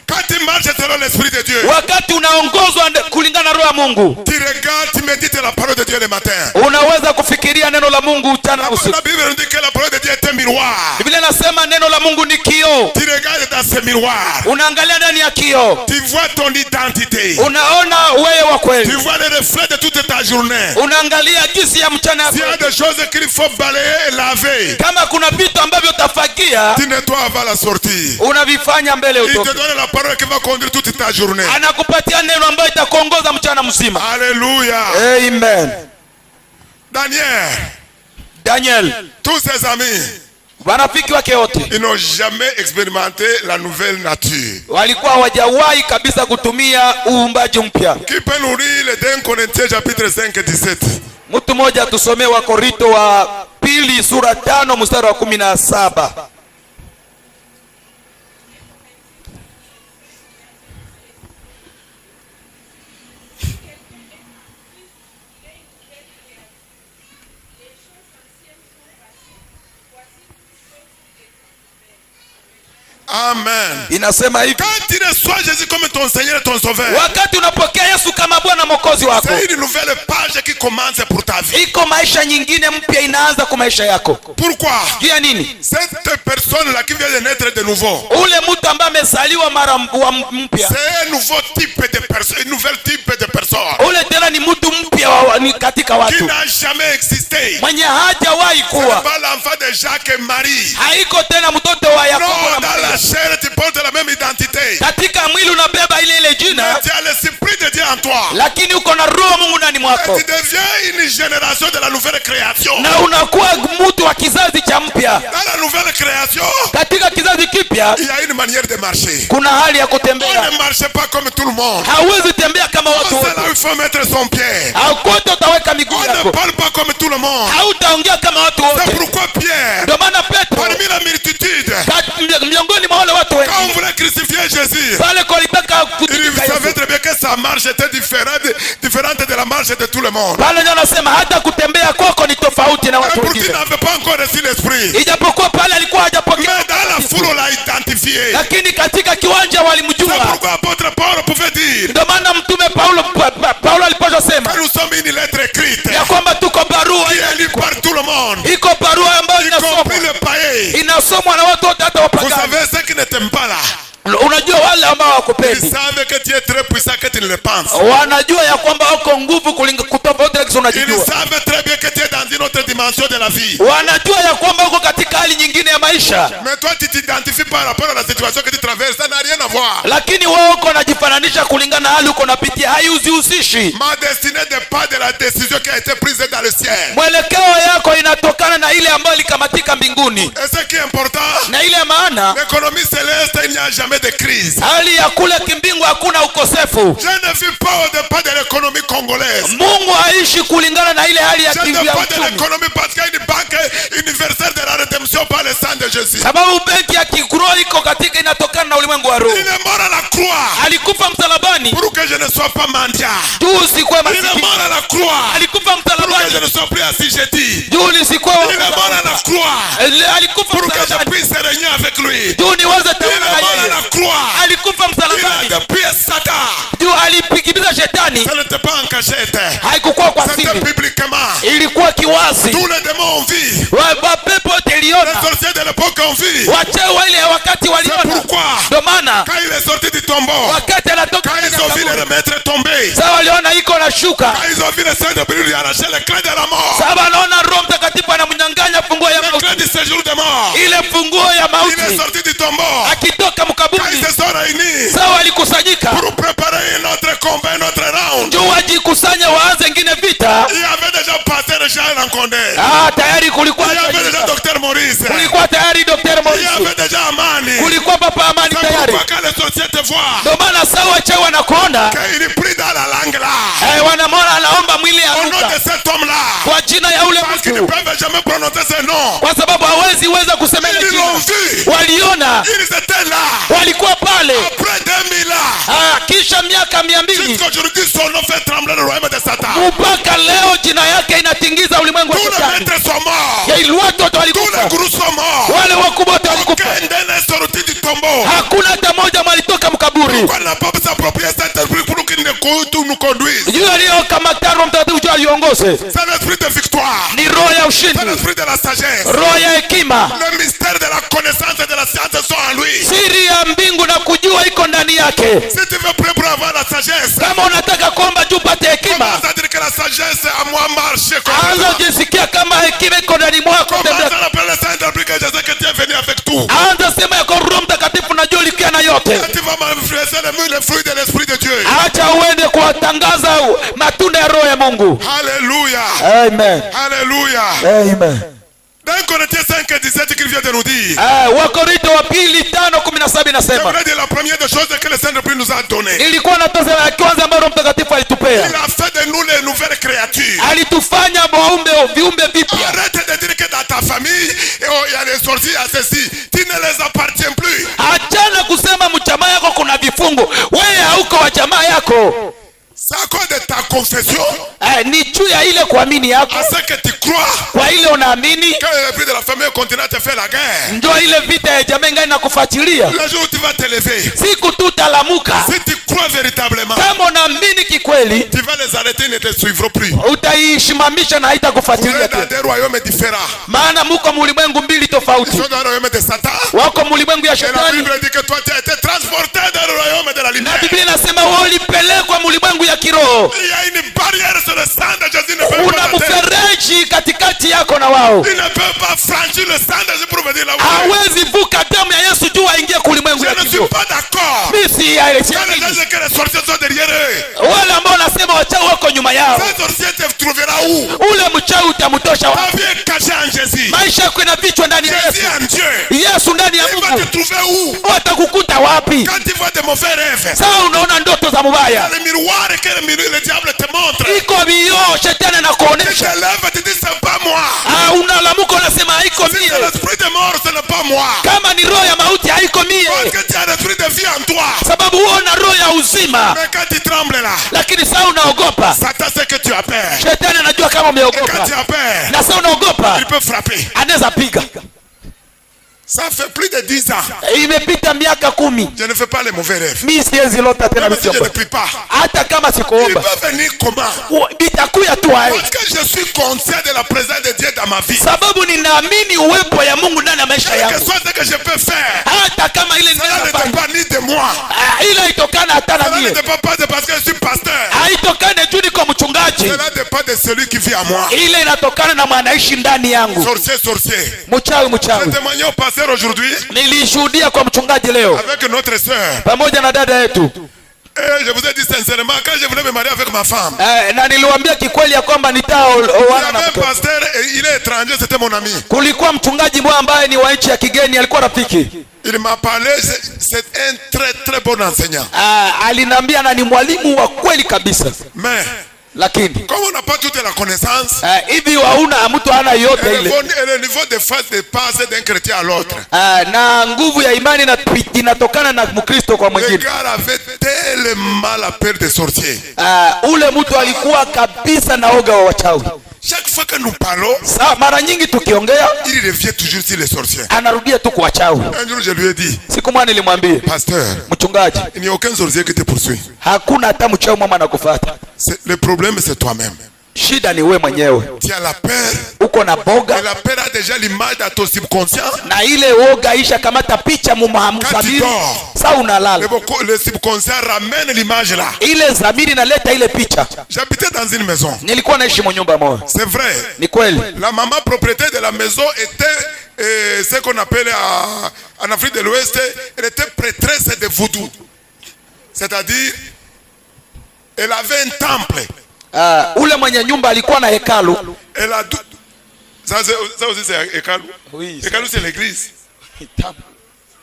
Quand tu marches selon l'Esprit de Dieu, wakati unaongozwa kulingana na roho ya Mungu, tu regardes, tu médites la parole de Dieu le matin. unaweza kufikiria neno la Mungu mchana na usiku. La Bible nous dit que la parole de Dieu est un miroir. Biblia inasema neno la Mungu ni kioo. Tu regardes dans ce miroir, unaangalia ndani ya kioo, tu vois ton identité, unaona wewe wa tu kweli, vois le reflet de toute ta journée. unaangalia jinsi ya mchana S'il y a des choses qu'il faut balayer et laver, kama kuna vitu ambavyo utafagia, tu nettoies avant la sortie. unavifanya mbele Il te utoke. donne la parole qui va conduire toute ta journée. Anakupatia neno ambayo itakuongoza mchana mzima. Alléluia. Amen. Daniel, tous ses amis, wanafiki wake wote, ils n'ont jamais expérimenté la nouvelle nature. walikuwa hawajawahi kabisa kutumia uumbaji mpya. Qui peut nous lire le 2 Corinthiens chapitre 5 et 17? Mtu mmoja tusomee Wakorintho wa pili sura 5 mstari wa 17. Amen. Inasema hivi, Quand tu reçois Jésus comme ton Seigneur et ton Sauveur, wakati unapokea Yesu kama Bwana Mwokozi wako, c'est une nouvelle page qui commence pour ta vie. iko maisha nyingine mpya inaanza kwa maisha yako. Pourquoi? Juu ya nini? Cette personne-là qui vient de naître de nouveau, Ule mtu ambaye amezaliwa mara mpya, c'est un nouveau type de personne, une nouvelle type de personne ule tena ni mtu mpya ni katika qui watu, n'a jamais existé. mwenye hajawahi Ce kuwa. n'est pas l'enfant de Jacques et Marie. Haiko tena mtoto wa Yakobo Non, na dans la Maria. chair, tu portes la même identité. Katika mwili unabeba ile jina, Tu as l'esprit de Dieu en toi. lakini uko na roho Mungu ndani mwako, Et tu deviens une génération de la nouvelle création. na unakuwa mtu wa kizazi cha mpya. Dans la nouvelle création, Katika kizazi kipya il y a une manière de marcher. kuna hali ya On kutembea. ne marche pas comme tout le monde. Hauwezi tembea kama watu C'est là wote, où il faut mettre son pied. haukote utaweka miguu On ne yako, parle pas comme tout le monde. hautaongea kama watu C'est wote. pourquoi Pierre, Ndio maana Petro parmi la multitude, miongoni mwa wale watu quand on wengi voulait crucifier Jésus, pale kolitaka il kutundika savait Yesu, très bien que sa marche était différente de la marche de tout le monde. pale ndio anasema hata kutembea kwako ni tofauti na Et watu pourtant, il wengine, n'avait pas encore reçu l'esprit. ijapokuwa pale alikuwa hajapokea, Mais dans la foule, on l'a identifié. lakini katika kiwanja C'est walimjua. pourquoi l'apôtre Paul pouvait dire Ndio maana mtume Paulo alipaswa que sema nous sommes une lettre écrite ya kwamba tuko barua, qui est lue par tout le monde, iko barua ambayo y compris inasomwa, les païens. inasomwa na watu wote, hata Vous wapagani. savez ceux qui ne t'aiment pas là, Unajua wale ambao ils hawakupendi savent que tu es très puissant que tu ne le penses. wanajua ya kwamba wako nguvu kutofauti na kisa Ils unajijua. savent très bien que tu es dans une autre dimension de la vie. Wanajua ya kwamba uko katika hali nyingine ya maisha, Mais toi, tu t'identifies par rapport à la situation que tu traverses. Ça n'a rien à voir. lakini wewe uko unajifananisha kulingana na hali uko unapitia, haihusishi. Ma destinée dépend de la décision qui a été prise dans le ciel. Mwelekeo yako inatokana na ile ambayo ilikamatika mbinguni, Et ce qui est important, na ile maana l'économie céleste, il n'y a jamais de crise. hali ya kule kimbingu hakuna ukosefu. Je ne vis pas au départ de l'économie congolaise. Mungu haishi kulingana na ile hali ya Je kimbingu ne ya pas de uchumi, l'économie parce qu'il y a une banque universelle de la rédemption par le sang de Jésus. sababu benki ya kiroho iko katika inatokana na ulimwengu wa roho. Il est mort à la croix Alikufa msalabani pour que je ne sois pas mendiant. juu usikuwe Il est masikini. mort à la croix Alikufa pour que je msalabani ne sois plus assujetti. juu nisikuwe Il est mort à la croix alikufa pour que je msalabani puisse régner avec lui. juu niweze Il tawala est na mort à la yeye. croix. Alikufa Il a msalabani dépié Satan. juu alipigiza shetani. Ça n'était pas en cachette. Haikukuwa kwa C'était siri, publiquement. ilikuwa kiwazi. Tous les démons ont vu. Mapepo yote Les iliona, sorciers de l'époque ont vu. wachawi wa ile wakati C'est waliona. pourquoi, Ndio maana quand il est sorti du tombeau, wakati anatoka quand ils ont vu le maître tomber, sasa waliona iko na shuka, quand ils ont vu le sang de brûle lui arracher les clés de la mort, sasa wanaona Roho Mtakatifu anamnyang'anya funguo ya les mauti, clés du séjour de mort. ile funguo ya Il est mauti. sorti du tombeau. Akitoka Quand mkaburi, ils se sont réunis sasa walikusanyika pour préparer un autre combat, un autre round, juu wajikusanye waanze ingine vita. il y avait déjà pasteur Jean Lancondé. Tayari kulikuwa Il y avait déjà docteur Maurice. kulikuwa tayari Dr. Il y Maurice, avait déjà Amani. kulikuwa Papa Amani C'est tayari. pourquoi quand les sorciers te voient, Ndio maana sasa wachawi wanakuona, qu'il est pris dans la langue là, wanamwona anaomba mwili ya au nom Luka de cet homme-là, kwa jina ya ule parce qu'ils ne mtu, peuvent jamais prononcer ce nom. kwa sababu hawezi weza kusema ile Ils l'ont jina. vu. Waliona, Ils étaient là. walikuwa pale. Après 2000 ans, Kisha miaka 200 jusqu'aujourd'hui, son nom fait trembler le royaume de Satan. mpaka leo jina yake inatingiza ulimwengu wa Tous les shetani. maîtres sont morts. Watu wote Tous les walikufa, gourous sont morts. wale wakubwa wote walikufa, Aucun d'eux n'est sorti du tombeau. hakuna hata moja mwalitoka mkaburi. Pourquoi n'a pas s'approprier cet esprit pour qu'il nous conduise? Juu aliyokamata Roho Mtakatifu juu aliongoze C'est l'esprit de victoire. ni roho ya C'est ushindi, l'esprit de la sagesse. roho ya hekima. Le mystère de la connaissance et de la science sont en lui. Siri ya mbingu na kujua iko ndani yake. Si tu veux prier pour avoir la sagesse, Kama unataka kuomba juu upate hekima, commence à dire que la sagesse à moi marche comme anza ça. kujisikia kama hekima iko ndani mwako. Commence à appeler le Saint-Esprit, que je sais que tu es venu avec tout. Anza sema yako Roho Mtakatifu najua ulikia na yote. Et tu vas manifester le fruit de l'Esprit de Dieu. Acha uende kuwatangaza matunda ya Roho ya Mungu. Alléluia. Amen. Alléluia. Amen. Dans Corinthiens 5:17 qu'il vient de nous dire. Wakorintho wa pili 5:17 C'est inasema. vrai de la première des choses que le Saint-Esprit nous a donné. Ilikuwa na toza ya kwanza ambayo Roho Mtakatifu alitupea. Il a fait de nous les nouvelles créatures. Alitufanya viumbe vipya. Arrête de dire que dans ta famille, il y a des sorciers à ceci. Tu ne les appartiens plus. Achana kusema mchama yako kuna vifungo. Wewe hauko wa jamaa yako. C'est à cause de ta confession. Ni juu ya ile kuamini yako. À ce que tu crois. Kwa ile unaamini. Quand l'esprit de la famille continue à te faire la guerre. Ndio ile vita ya jamaa ingani na kufuatilia. Le jour où tu vas te lever. Siku tu utalamuka. Si tu crois véritablement. Kama unaamini kikweli. Tu vas les arrêter, ils ne te suivront plus. Utaishimamisha na haitakufuatilia tena. Vous êtes dans des royaumes différents. Maana mko mulimwengu mbili tofauti. Ils sont dans le royaume de Satan. Wako mulimwengu ya Shetani. Et la Bible dit que toi tu as été transporté dans le royaume de la lumière. Na Biblia inasema wewe ulipelekwa mulimwengu ya kiroho. Il y a une barrière sur le sang de Jésus. Ne peut Kuna mfereji katikati yako na wao. Il ne peut pas franchir le sang de Jésus pour venir là où. Hawezi vuka damu ya Yesu juu aingie kulimwengu ya kiroho. Je ne kiroho. suis pas d'accord. Mimi ya ile Quand les gens que les sorciers sont derrière eux. Wale ambao wanasema wachawi wako nyuma yao. Ces sorciers te trouvera où? Ule mchawi utamtosha wapi? Ta vie est cachée en Jésus. Maisha yako inafichwa ndani ya Jésus Yesu. en Dieu. Yesu ndani ya Il va Mungu. te trouver où? Watakukuta wapi? Quand tu vois de mauvais rêves. Sasa unaona ndoto za mubaya. Le miroir que le diable te montre. Iko vioo shetani anakuonesha. Tu te lèves et tu dis c'est pas moi. Unalamuka unasema haiko mie. Si c'est l'esprit de mort, ce n'est pas moi. Kama ni roho ya mauti haiko mie. Parce que tu as l'esprit de vie en toi. Sababu uona roho ya uzima. Mais quand tu trembles là. Lakini sasa unaogopa. Satan sait que tu as peur. Shetani anajua kama umeogopa. Quand tu as peur. Na sasa unaogopa. Il peut frapper. Anaweza piga. Ça fait plus de 10 ans. Imepita miaka 10. Je ne fais pas les mauvais rêves. Mimi siwezi lota tena Même si je ne prie pas. Hata kama Il sikuomba. peut venir comment? Itakuya tu hayo. Parce que je suis conscient de la présence de Dieu dans ma vie. Sababu ninaamini uwepo ya Mungu ndani ya maisha yangu. Quel que soit ce que je peux faire. Hata kama ile Ça ne dépend pas ni de moi. ile itokana hata na Ça ne mimi. dépend pas de parce que je suis pasteur. Haitokane tu niko mchungaji. Cela dépend de celui qui vit à moi. Ile inatokana na mwanaishi ndani yangu. Sorcier. Mchawi. J'ai témoigné au pasteur aujourd'hui. Nilishuhudia kwa mchungaji leo. Avec notre sœur. Pamoja na dada yetu. Et je vous ai dit sincèrement, quand je voulais me marier avec ma femme. Na niliwaambia kikweli ya kwamba Il y nitaoana na avait un mke. pasteur et il est étranger, c'était mon ami. Kulikuwa mchungaji mmoja ambaye ni wa nchi ya kigeni, alikuwa rafiki. Il m'a parlé, c'est un très bon enseignant. Aliniambia na ni mwalimu wa kweli kabisa. Mais lakini comme on n'a pas toute la connaissance, hivi hauna mtu ana yote ile, et le niveau de phase de passe d'un chrétien à l'autre, na nguvu ya imani inatokana na Mkristo kwa mwingine. Le gars avait tellement la peur de sorcier. Ule mtu alikuwa kabisa na oga wa wachawi. Chaque fois que nous parlons, mara nyingi tukiongea, il revient toujours sur les sorciers. Anarudia tu kwa wachawi. Un jour je lui ai dit, siku moja nilimwambia, pasteur, mchungaji, il n'y a aucun sorcier qui te poursuit. Hakuna hata mchawi mama anakufuata. Le problème c'est toi-même. Shida ni wewe mwenyewe. Tu as la peur. Uko na boga. Et la peur a déjà l'image dans ton subconscient. Na ile oga isha kamata picha mumhamsabiri. Sasa unalala. Le subconscient ramène l'image là. Ile zamiri inaleta ile picha. J'habitais dans une maison. Nilikuwa naishi nyumba moja. C'est vrai. Ni kweli. La maman propriétaire de la maison était ce qu'on appelle en Afrique de l'Ouest, elle était prêtresse de voodoo. C'est-à-dire elle avait un temple. Ule mwenye nyumba alikuwa na hekalu. Elle a ça aussi c'est hekalu. Oui. Hekalu c'est l'église.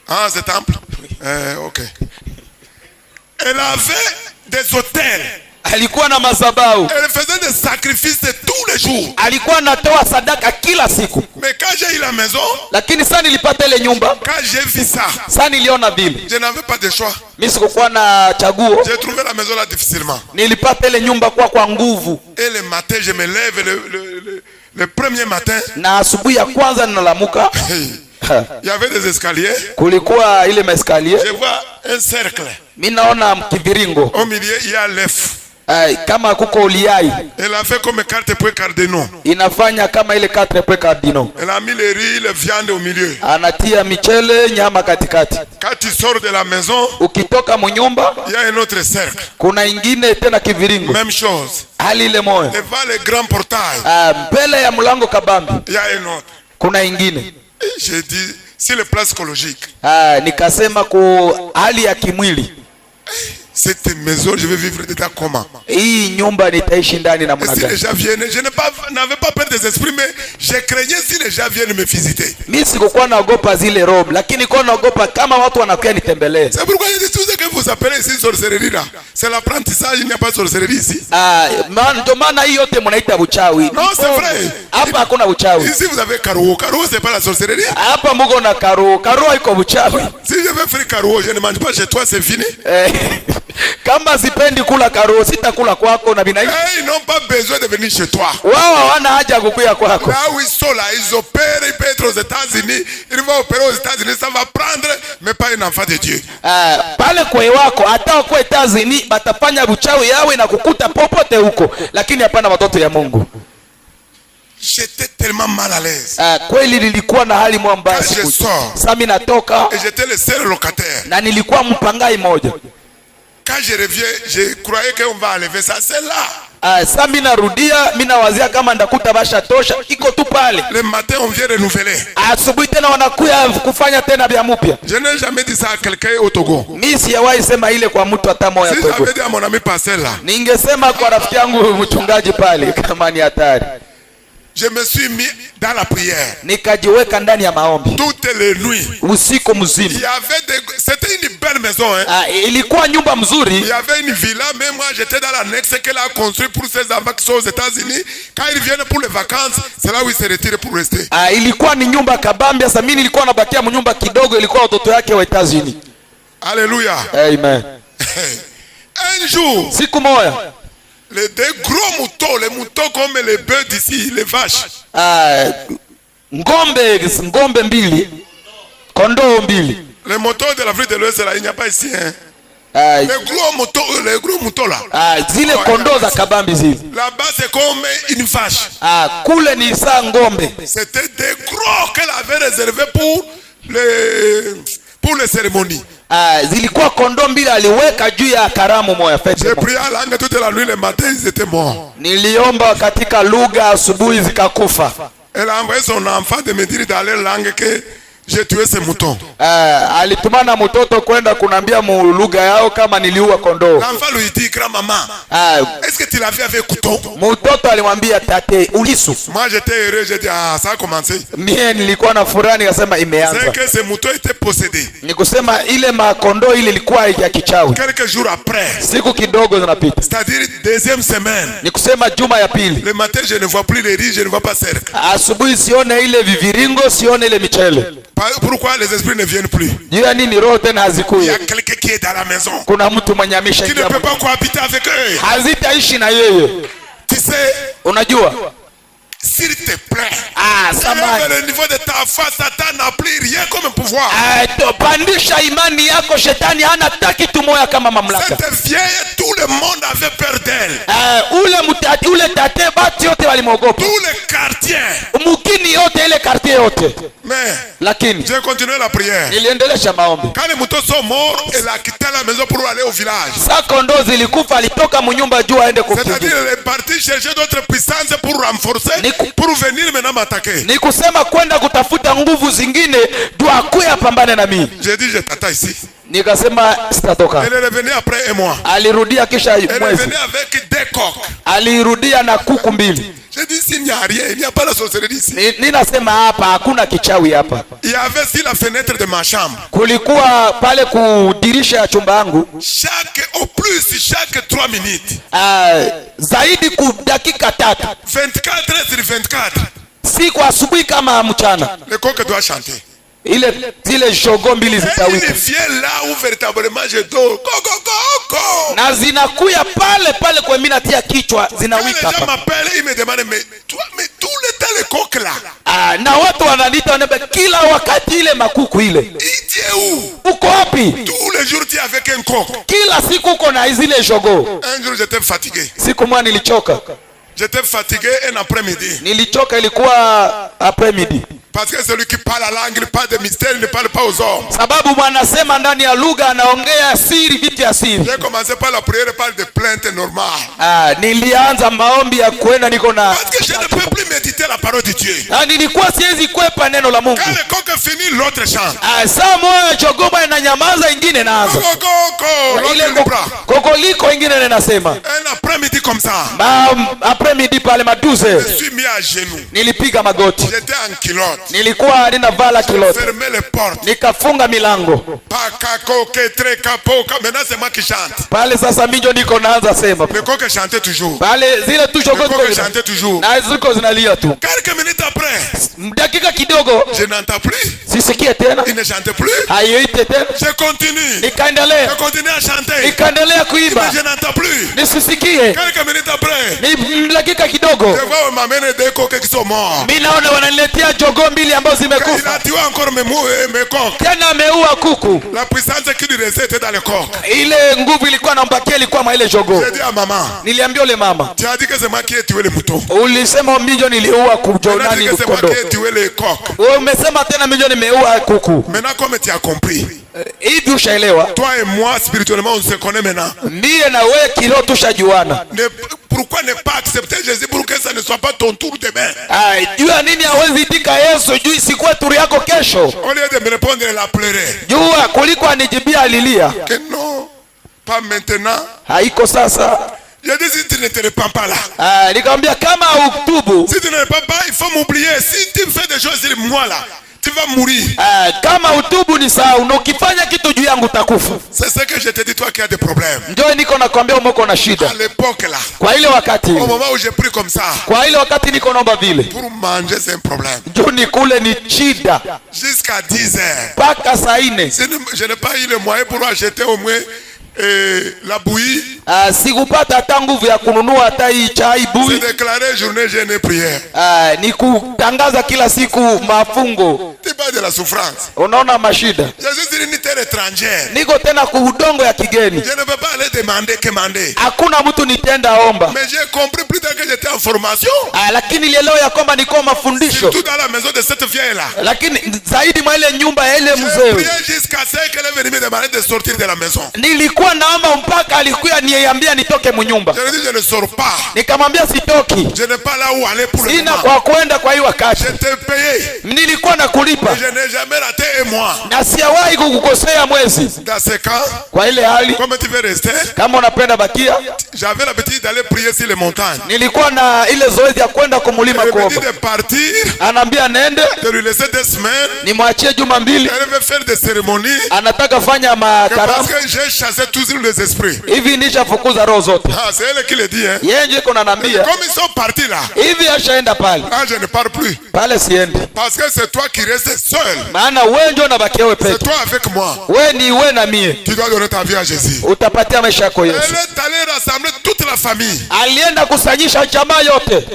Ah, c'est temple. OK. Elle avait des hôtels. Alikuwa na madhabahu. Elle faisait des sacrifices tous les jours. Alikuwa anatoa sadaka kila siku. Mais quand j'ai eu la maison, lakini sasa nilipata ile nyumba, quand j'ai vu ça, sasa niliona vile, je n'avais pas de choix. Mimi sikuwa na chaguo. J'ai trouvé la maison là difficilement. Nilipata ile nyumba kwa nguvu. Et le matin je me lève le premier matin. Na asubuhi ya kwanza ninalamuka. Il y avait des escaliers. Kulikuwa ile maeskalier. Je vois un cercle. Mimi naona kiviringo. Au milieu il y a l'œuf. Kama kuko uliai. Elle a fait comme 4 points cardinaux. Inafanya kama ile 4 points cardinaux. Elle a mis les riz, les viandes au milieu. Anatia michele, nyama katikati. Quand tu sors de la maison, ukitoka mnyumba, il y a un autre cercle. Kuna ingine tena kiviringo. Même chose. Hali ile moyo. Devant le grand portail. Mbele ya mlango kabambi. Il y a un autre. Kuna ingine. J'ai dit c'est le plan psychologique. Nikasema ku hali ya kimwili. Cette maison, je vais vivre dedans comment? Hii nyumba nitaishi ndani na mwana gani? Si les gens viennent, je n'avais pas peur des esprits, mais je craignais si les gens viennent me visiter. Mimi sikuwa naogopa zile roho, lakini nilikuwa naogopa kama watu wanakuja nitembelee. C'est pourquoi je dis tout ce que vous appelez ici sorcellerie là. C'est l'apprentissage, il n'y a pas de sorcellerie ici. Ndio maana hii yote mnaita uchawi. Non, c'est vrai. Hapa hakuna uchawi. Ici vous avez karo. Karo c'est pas la sorcellerie. Hapa mko na karo. Karo haiko uchawi. Si je veux faire karo, je ne mange pas chez toi, c'est fini. Kama sipendi kula karo, sitakula kwako na binaishi. Ils n'ont pas besoin de venir chez toi. Wao hawana haja kukuja kwako. Là où ils sont là, ils opèrent, ils peuvent être aux États-Unis, ils vont opérer aux États-Unis, ça va prendre, mais pas un enfant de Dieu. Pale kwa wako hata kwa États-Unis batafanya uchawi yawe na kukuta popote huko, lakini hapana watoto ya Mungu. J'étais tellement mal à l'aise. Kweli nilikuwa na hali mbaya. Sasa mimi natoka. Et j'étais le seul locataire. Na nilikuwa mpangai moja. Quand je reviens, je croyais qu'on va enlever ça, c'est là. Sasa mimi narudia, mimi nawazia kama ndakuta basha tosha, iko tu pale. Le matin on vient renouveler. Asubuhi tena wanakuja kufanya tena vya mpya. Je n'ai jamais dit ça à quelqu'un au Togo. Mimi sijawahi sema ile kwa mtu hata moja Togo. Si j'avais dit à mon ami Pascal là. Ningesema kwa rafiki yangu mchungaji pale kama ni hatari. Je me suis mis dans la prière. Nikajiweka ndani ya maombi. Toutes les nuits. Usiku mzima. Il y avait c'était une belle maison hein. Ilikuwa nyumba mzuri. Il y avait une villa, mais moi j'étais dans l'annexe qu'elle a construit pour ses enfants qui sont aux États-Unis. Quand ils viennent pour les vacances, c'est là où ils se retirent pour rester. Ilikuwa ni nyumba kabambi, sasa mimi nilikuwa nabakia mnyumba kidogo, ilikuwa watoto yake wa États-Unis. Alléluia. Amen. Un jour, siku moja, les deux gros moutons, les moutons comme les bœufs d'ici, les vaches. Ngombe mbili, kondoo mbili. Les moutons de l'Afrique de l'Ouest là, il n'y a pas ici hein. Les gros moutons là. Zile kondoo za kabambi zile. Là-bas c'est comme une vache. Kule ni saa ngombe. C'était des gros qu'elle avait réservé pour les cérémonies. Zilikuwa kondoo mbili aliweka juu ya karamu moja fete. J'ai prié à langue toute la nuit, le matin ils étaient morts. Niliomba katika lugha, asubuhi zikakufa. Elle a envoyé son enfant de me dire dans leur langue que j'ai tué ces moutons. Alitumana mtoto kwenda kunambia mu lugha yao kama niliua kondoo. L'enfant lui dit grand-maman, est-ce que tu l'as vu avec couteau? Mtoto alimwambia tate ulisu. Moi j'étais heureux, j'ai dit ça a commencé. Mimi nilikuwa na furaha nikasema imeanza. C'est que ces moutons étaient possédés. Nikusema ile makondoo ile ilikuwa ya kichawi. Quelques jours après. Siku kidogo zinapita. C'est-à-dire deuxième semaine. Nikusema juma ya pili. Le matin je ne vois plus les riz, je ne vois pas cercle. Asubuhi sione ile viviringo, sione ile michele. Pourquoi les esprits ne viennent plus? Il y a quelqu'un qui est dans la maison. Qui ne peut pas cohabiter avec eux. Tu sais, unajua, s'il te plaît, le niveau de ta foi, Satan n'a plus rien comme pouvoir. Cette vieille, tout le monde avait peur d'elle. Tous les quartiers. Mais j'ai continué la prière. Quand les moutons sont morts, elle a quitté la maison pour aller au village. C'est-à-dire elle est partie chercher d'autres puissances pour renforcer, pour venir maintenant m'attaquer. J'ai dit je t'attends ici. Nikasema sitatoka. Elle est revenue après un mois. Alirudia kisha mwezi. Elle est revenue avec des coqs. Alirudia na kuku mbili. J'ai dit s'il n'y a rien, il n'y a pas la sorcellerie ici. Ninasema hapa hakuna kichawi hapa. Il y avait sur la fenêtre de ma chambre. Kulikuwa pale kudirisha ya chumba yangu. Chaque 3 minutes. Zaidi ku dakika 3. 24 sur 24. Si kwa asubuhi kama mchana. Le coq doit chanter. Zile shogo mbili zitawika. Il vient là où véritablement je dors. Coco. Na zinakuya pale kwa mimi natia kichwa zinawika hapa. Les gens m'appellent, ils me demandent mais tous les m'appelle le coq là. Na watu wananiita wanambia kila wakati ile makuku ile. Tu es où? Uko wapi? Tous les jours tu es avec un coq. Kila siku uko na zile jogoo. Un jour j'étais fatigué. Siku moja nilichoka. J'étais fatigué un après-midi. Nilichoka, ilikuwa après-midi. Parce que celui qui parle la langue, il parle de mystère, il ne parle pas aux hommes. Sababu mwanasema ndani ya lugha anaongea siri, vitu ya siri. J'ai commencé par la prière, par des plaintes normales. Nilianza maombi ya kwenda niko na. Parce que je ne peux plus méditer la parole de Dieu. Nilikuwa siwezi kwepa neno la Mungu. Quand le coq finit, l'autre chante. Saa moja chogoma inanyamaza, ingine naanza. Kokoliko ingine inasema. Un après-midi comme ça. Après-midi pale maduze. Je suis mis à genoux. Nilipiga magoti. J'étais en culotte. Nilikuwa ninavala kilote. Fermez les portes. Nikafunga milango. Maintenant c'est moi qui chante. Pale sasa minjo niko naanza sema. Le coq chantait toujours. Pale zile tu le coq chantait toujours. Na ziko zinalia tu. Quelques minutes après. Dakika kidogo. Je n'entends plus. Sisikie tena. Il ne chante plus. Hayoite tena. Je continue. Nikaendelea. Je continue à chanter. Nikaendelea kuimba. Mais je n'entends plus. Nisisikie. Quelques minutes après. Ni dakika kidogo. Je vois on m'amène des coqs qui sont morts. Mimi naona wananiletea jogoo mbili ambazo zimekufa. Il a tué encore mes coqs. Tena ameua kuku. La puissance qui lui restait était dans le coq. Ile nguvu ilikuwa nambakia ilikuwa mwa ile jogoo. J'ai dit à maman. Niliambia yule mama. Tu as dit que c'est moi qui ai tué le mouton. Ulisema mimi niliua kujonani kondoo. C'est moi qui ai tué le coq. Wewe umesema tena mimi nimeua kuku. Maintenant comme tu as compris. Hivi ushaelewa? Toi et moi spirituellement on se connaît maintenant. Mie na wewe kilo tushajuana. Pourquoi ne pas accepter Jésus pour que ça ne soit pas ton tour demain? Jua nini hawezi itika Yesu juu isikuwe turi yako kesho. Au lieu de me répondre elle a pleuré. Jua kuliko anijibia alilia. Que non, pas maintenant. Haiko sasa. Je dis si tu ne te repens pas là. Nikamwambia kama utubu. Si tu ne repens pas, il faut m'oublier. Si tu me fais des choses sur moi là, tu vas mourir. Kama utubu ni sawa, ukifanya kitu juu yangu utakufa. C'est ce que je te dis toi qui as des problèmes. Ndio niko nakwambia umeko na shida. À l'époque là. Kwa ile wakati. Au moment où j'ai pris comme ça. Kwa ile wakati niko naomba vile. Pour manger c'est un problème. Ndio nikule ni shida. Jusqu'à 10 heures. Paka saa 4. Je n'ai pas eu le moyen pour acheter au moins la bouillie. Sikupata hata nguvu ya kununua hata hii chai bui. C'est déclaré journée jeûne et prière. Ni kutangaza kila siku mafungo. C'est pas de la souffrance. Unaona mashida. Je suis une terre étrangère. Niko tena kuudongo ya kigeni. Je ne peux pas aller demander. Hakuna mtu nitenda omba. Mais j'ai compris plus tard que j'étais en formation. Lakini nilielewa ya kwamba niko mafundisho. Surtout dans la maison de cette vieille là. Lakini zaidi mwa ile nyumba ya ile mzee. J'ai prié jusqu'à ce qu'elle est venue me demander de sortir de la maison. Nilikuwa naomba mpaka alikuwa niambia nitoke mnyumba. Je lui dis je ne sors pas. Nikamwambia sitoki. Je n'ai pas là où aller pour le moment. Sina kwa kwenda kwa hii wakati. Je t'ai payé. Nilikuwa nakulipa. Je n'ai jamais raté un mois. Na sijawahi kukukosea mwezi. Dans ce cas, kwa ile hali, comme tu veux rester, kama unapenda bakia. J'avais l'habitude d'aller prier sur les montagnes. Nilikuwa na ile zoezi ya kwenda kumulima kuomba. Il me dit de partir. Anambia nende. De lui laisser 2 semaines. Nimwachie juma 2. Elle veut faire des cérémonies. Anataka fanya makaramu. Parce que j'ai chassé tous les esprits. Hivi nishafukuza roho zote. C'est elle qui le dit, hein. Yeye ndio iko ananiambia. Comme ils sont partis là. Hivi ashaenda pale. Je ne pars plus. Pale siendi. Parce que c'est toi qui restes seul. Maana wewe ndio unabakia wewe peke. C'est toi avec moi. Wewe ni wewe na mie. Tu dois donner ta vie à Jésus. Utapatia maisha yako Yesu. Elle est allée rassembler toute la famille. Alienda kusanyisha jamaa yote.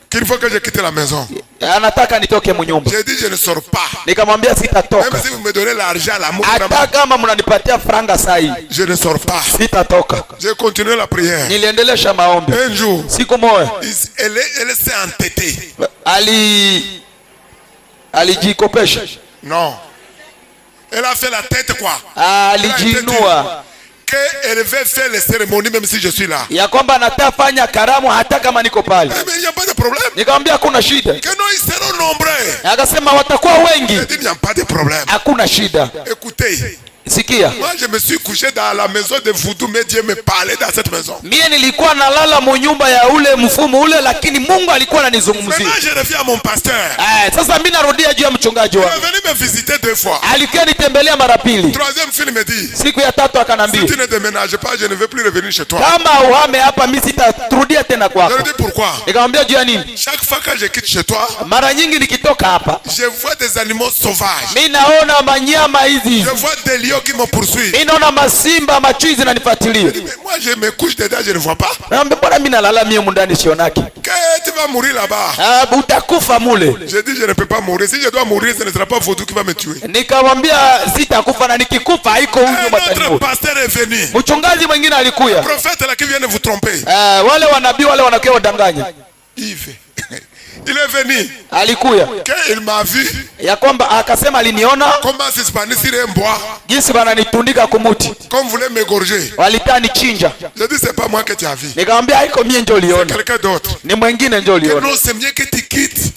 Qu'il faut que je quitte la maison. Anataka nitoke mnyumba. J'ai dit je ne sors pas. Nikamwambia sitatoka. Même si vous me donnez l'argent là, hata kama mnanipatia franga sahi, je ne sors pas. Sitatoka. J'ai continué la prière. Niliendelesha maombi. Un jour, siku moja, elle s'est entêtée. Alijikopesha. Non. Elle a fait la tête quoi? Alijinua. Elle veut faire les cérémonies même si je suis là. Ya kwamba anataka fanya karamu hata kama niko pale. Mais il n'y a pas de problème. Nikamwambia hakuna shida. Que non, ils seront nombreux. Akasema watakuwa wengi. Il n'y a pas de problème. Hakuna shida. Écoutez. Sikia. Moi je me suis couché dans la maison de voodoo, mais Dieu me parlait dans cette maison. Mie nilikuwa nalala mnyumba ya ule mfumo ule, lakini Mungu alikuwa ananizungumzia. Maintenant je reviens à mon pasteur. Sasa mimi narudia juu ya mchungaji wangu. Il est venu me visiter 2 fois. Alikuwa nitembelea mara 2. Troisième fois il me dit. Siku ya 3 akanambia. Si tu ne déménages pas, je ne veux plus revenir chez toi. Kama uhame hapa mimi sitarudia tena kwako. Je lui dis pourquoi? Nikamwambia juu ya nini? Chaque fois que je quitte chez toi, mara nyingi nikitoka hapa, je vois des animaux sauvages. mimi naona manyama hizi. Je vois des lions lions qui me poursuivent. Ninaona masimba machui zinanifuatilia. Mais moi je me couche dedans, je ne vois pas. Naambia bwana mimi nalala mimi ndani sionaki. Que tu vas mourir là-bas. Utakufa mule. Je dis je ne peux pas mourir. Si je dois mourir, ce ne sera pas Vodou qui va me tuer. Nikamwambia sitakufa na nikikufa haiko huyo mataifa. Notre pasteur est venu. Mchungaji mwingine alikuya. Le prophète là qui vient de vous tromper. Wale wanabii wale wanakuwa wadanganya. Il est venu. Alikuya. Il m'a vu. Ya kwamba akasema aliniona. Comment se spani sur un bois. Jinsi bananitundika kumuti. Comme voulait m'égorger. Walitani chinja. Je dis c'est pas moi que tu as vu. Nikamwambia haiko mimi ndio uliona. C'est quelqu'un d'autre. Ni mwingine ndio uliona. Non, c'est mieux que tu quittes.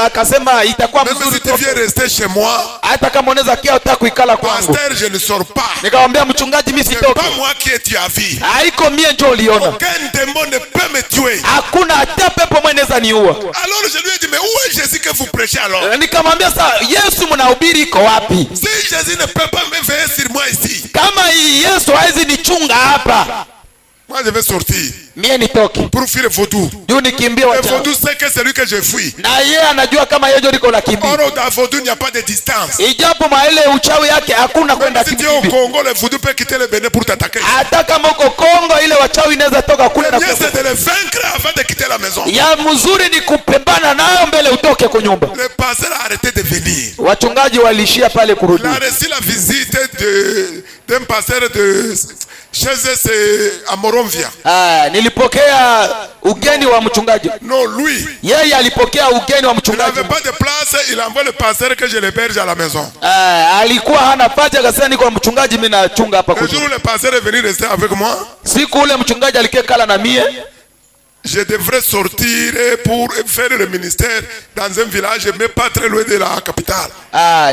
Akasema itakuwa mzuri si tu viens rester chez moi. Hata kama unaweza kia utaka kuikala kwangu. Pasteur, je ne sors pas. Nikamwambia mchungaji mimi sitoki. C'est pas moi qui tu as vu. Haiko mimi ndio uliona. Aucun démon ne peut me tuer. Hakuna hata pepo mweneza niua. Alors je lui ai dit mais où est Jésus que vous prêchez alors? Nikamwambia sasa Yesu mnahubiri iko wapi? Si Jésus ne peut pas me veiller sur moi ici. Kama Yesu hawezi nichunga hapa. Moi je vais sortir. Mie nitoki. Pour fuir le vaudou. Juu nikimbia wacha. Le vaudou c'est que c'est lui que je fuis. Na yeye anajua kama yeye ndio liko la kimbia. Or dans vaudou il n'y a pas de distance. Ijapo maile uchawi yake hakuna kwenda kimbia. Si tu es au Congo le vaudou peut quitter le Bénin pour t'attaquer. Hata kama uko Kongo ile wachawi inaweza toka kule na kuja. C'est de le vaincre avant de quitter la maison. Ya mzuri ni kupambana nayo mbele utoke kwa nyumba. Le pasteur a arrêté de venir. Wachungaji walishia pale kurudi. Il a reçu la visite d'un pasteur de chez eux à Moronvia. Nilipokea ugeni wa mchungaji. Non, lui. Yeye alipokea ugeni wa mchungaji. Il n'avait pas de place, il envoie le pasteur que je l'héberge à la maison. Alikuwa hana pati akasema niko na mchungaji mimi nachunga hapa kwa. Le jour le pasteur est venu rester avec moi. Siku ule mchungaji alikekala na mie. Je devrais sortir pour faire le ministère dans un village mais pas très loin de la capitale.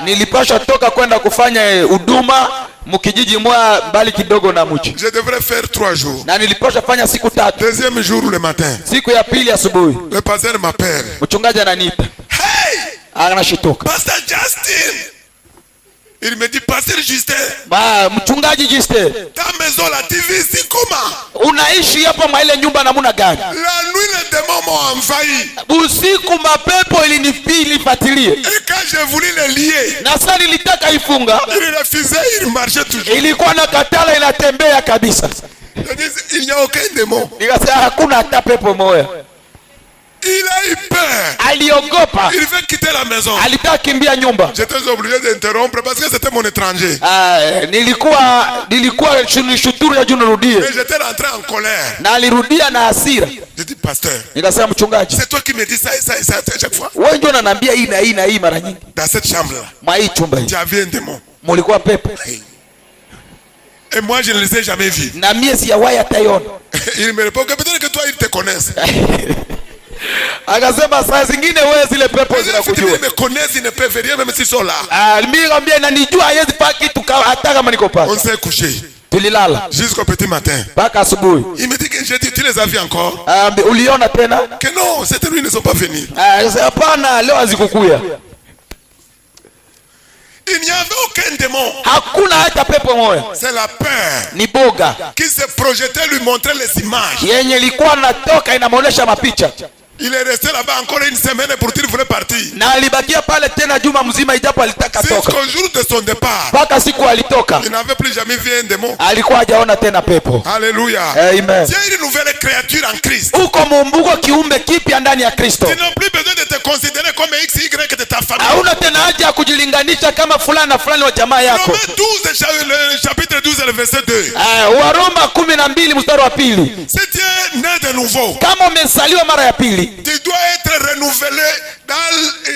Nilipasha toka kwenda kufanya huduma mkijiji mwa mbali kidogo na mji. Je devrais faire 3 jours. Na nilipasha fanya siku 3. Deuxième jour le matin. Siku ya pili asubuhi. Le pasteur m'appelle. Mchungaji ananiita. Hey! Anashituka. Pasteur Justin. Il me dit pasteur Justin. Mchungaji Justin. Ta maison la TV ici comment? Unaishi hapa mwa ile nyumba namna gani? La nuit les démons m'ont envahi. Usiku mapepo ilinifuatilia. Et quand j'ai voulu le lier. Na sasa nilitaka ifunga. Il refusait, il marchait toujours. Ilikuwa na katala inatembea kabisa. Il n'y a aucun démon. Nikasema hakuna hata pepo moja. Il a eu peur. Aliogopa. Il veut quitter la maison. Alitaka kimbia nyumba. J'étais obligé d'interrompre parce que c'était mon étranger. Nilikuwa shuturu ya juu nirudie. Mais j'étais rentré en colère. Na alirudia na hasira. J'ai dit pasteur. Nikasema mchungaji. C'est toi qui me dis ça à chaque fois. Wewe ndio unaniambia hii na hii na hii mara nyingi. Dans cette chambre là. Mwa hii chumba hii. Tu avais un démon. Mulikuwa pepo. Et moi je ne les ai jamais vus. Na mie sijawahi hata iona. Il me répond que peut-être que toi ils te connaissent. Akasema saa zingine wewe zile pepo zinakujua. Ils me connaissent, ils ne peuvent rien même s'ils sont là. Mimi ngambia inanijua haiwezi paki tu hata kama niko pale. On s'est couché. Tulilala jusqu'au petit matin. Mpaka asubuhi. Il me dit que j'ai dit tu les as vus encore? Uliona tena? Que non, cette nuit ils ne sont pas venus. Hapana, leo hazikukuya. Il n'y avait aucun démon. Hakuna hata pepo moja. C'est la peur. Ni boga. Qui se projetait lui montrer les images. Yenye ilikuwa natoka inamuonesha mapicha. Il est resté là-bas encore une semaine pour dire qu'il voulait partir. Na alibakia pale tena juma mzima ijapo alitaka toka. Jusqu'au jour de son départ. Mpaka siku alitoka. Il n'avait plus jamais vu un démon. Alikuwa hajaona tena pepo. Alléluia. Amen. Tu es une nouvelle créature en Christ. Uko muumbuko kiumbe kipya ndani ya Kristo. Tu n'as plus besoin de te considérer comme X, Y de ta famille. Hauna tena haja ya kujilinganisha kama fulani na fulani wa jamaa yako. Romains 12, le chapitre 12 le verset 2. Waroma 12 mstari wa pili. Si tu es né de nouveau. Kama umezaliwa mara ya pili. Tu dois être renouvelé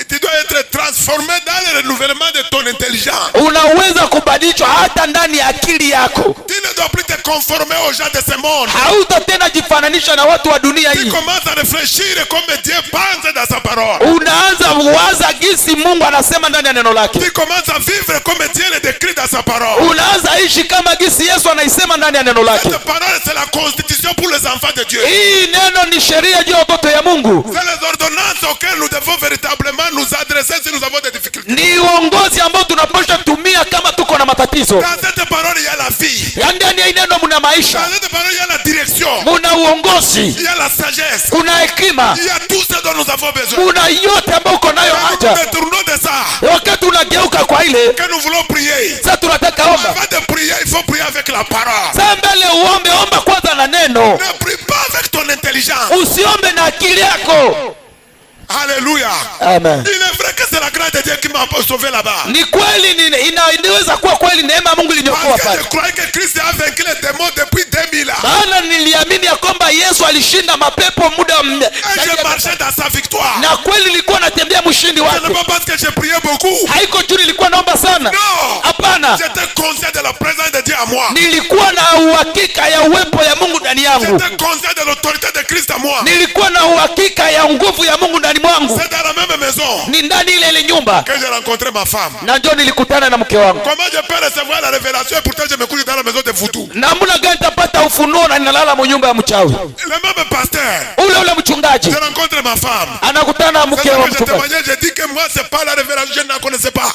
tu dois être transformé dans le renouvellement de ton intelligence. Unaweza kubadilishwa hata ndani ya akili yako. Tu ne dois plus te conformer aux gens de ce monde. Hauta tena jifananisha na watu wa dunia hii. Tu commences à réfléchir comme Dieu pense dans sa parole. Unaanza kuwaza jinsi Mungu anasema ndani ya neno lake. Tu commences à vivre comme Dieu le décrit dans sa parole. Unaanza ishi kama jinsi Yesu anaisema ndani ya neno lake. Cette parole c'est la constitution pour les enfants de Dieu. Hii neno ni sheria juu ya watoto ya Mungu. C'est les ordonnances auxquelles nous devons véritablement nous adresser si nous avons des difficultés. Ni uongozi ambao tunapaswa tumia kama tuko na matatizo. Dans cette parole il y a la vie. Ndani ya neno mna maisha. Dans cette parole il y a la direction. Muna uongozi. Il y a la sagesse. Kuna hekima. Il y a tout ce dont nous avons besoin. Kuna yote ambayo uko nayo haja. Nous détournons de ça. Wakati tunageuka kwa ile que nous voulons prier. sasa tunataka omba. Avant de prier, il faut prier avec la parole. Sasa mbele uombe, omba kwanza na neno. Ne prie pas avec ton intelligence. Usiombe na akili yako. Alléluia. Amen. Il est vrai que c'est la grâce de Dieu qui m'a sauvé là-bas. Ni kweli inaweza kuwa kweli neema ya Mungu iliniokoa Parce que pale. je croyais que Christ a vaincu les démons depuis 2000 ans. Maana niliamini ya kwamba Yesu alishinda mapepo muda Et je marchais dans sa victoire. na kweli nilikuwa natembea mshindi Ce wake. n'est pas parce que j'ai prié beaucoup. Haiko juu nilikuwa naomba sana. Non. Hapana. J'étais conscient de la présence de Dieu à moi. Nilikuwa na uhakika ya uwepo ya Mungu ndani yangu. J'étais conscient de l'autorité de Christ à moi. Nilikuwa na uhakika ya nguvu ya Mungu ndani mwangu. C'est dans la même maison Ni ndani ile nyumba que j'ai rencontré ma femme. na ndio nilikutana na mke wangu. Comment je peux recevoir la révélation et pourtant je me couche dans la maison de Foutou? Namna gani tapata ufunuo na ninalala mu nyumba ya mchawi? Le même pasteur. Ule mchungaji Je rencontre ma femme. anakutana na mke C'est wa que je mchungaji. témoignais, j'ai dit que moi c'est pas la révélation, je ne la connaissais pas.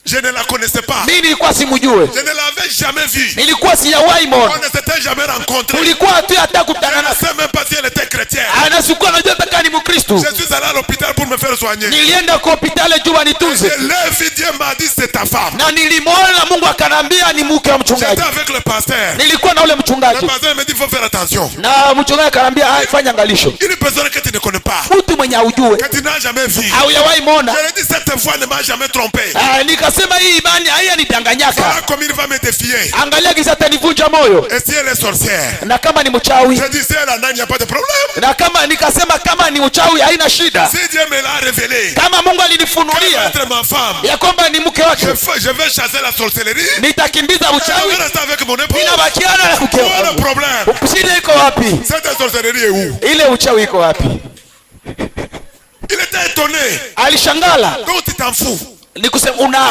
Je ne la connaissais pas. Mimi nilikuwa simjue. Je ne l'avais jamais vue. Nilikuwa sijawahi On muona. ne s'était jamais rencontré. Tulikuwa tu hata Je kutana ne na. sais même pas si elle était chrétienne. Anasikuwa najua taka ni Mkristo. Je suis allé à l'hôpital pour me faire soigner. Nilienda kwa hospitali juu wanitunze. Je l'ai vu, Dieu m'a dit c'est ta femme. Na nilimwona na Mungu akanambia ni mke wa mchungaji. J'étais avec le pasteur. Nilikuwa na ule Le mchungaji. pasteur me dit il faut faire attention. Na mchungaji akanambia fanya angalisho. Une personne que tu ne connais pas, Mtu mwenye haujue que tu n'as jamais vu. au yawahi muona. Je lui ai dit cette voix ne m'a jamais trompé. Nikasema hii imani haya nidanganyaka. Voilà comme il va me défier. Angalia kisa atanivunja moyo. Et si elle est sorcière? Na kama ni mchawi. Je dis si elle en a, il n'y a pas de problème. Na kama nikasema kama ni uchawi haina shida. Si Dieu me l'a révélé, Kama Mungu qu'elle va alinifunulia être ma femme, ya kwamba ni mke wake, je vais chasser la sorcellerie. nitakimbiza Je uchawi, vais rester avec mon épouse. ninabakiana na mke Où est le wangu. problème? Shida iko wapi? Cette sorcellerie est où? Ile uchawi iko wapi? Il était étonné. Alishangala. Donc tu t'en fous. Nikusema una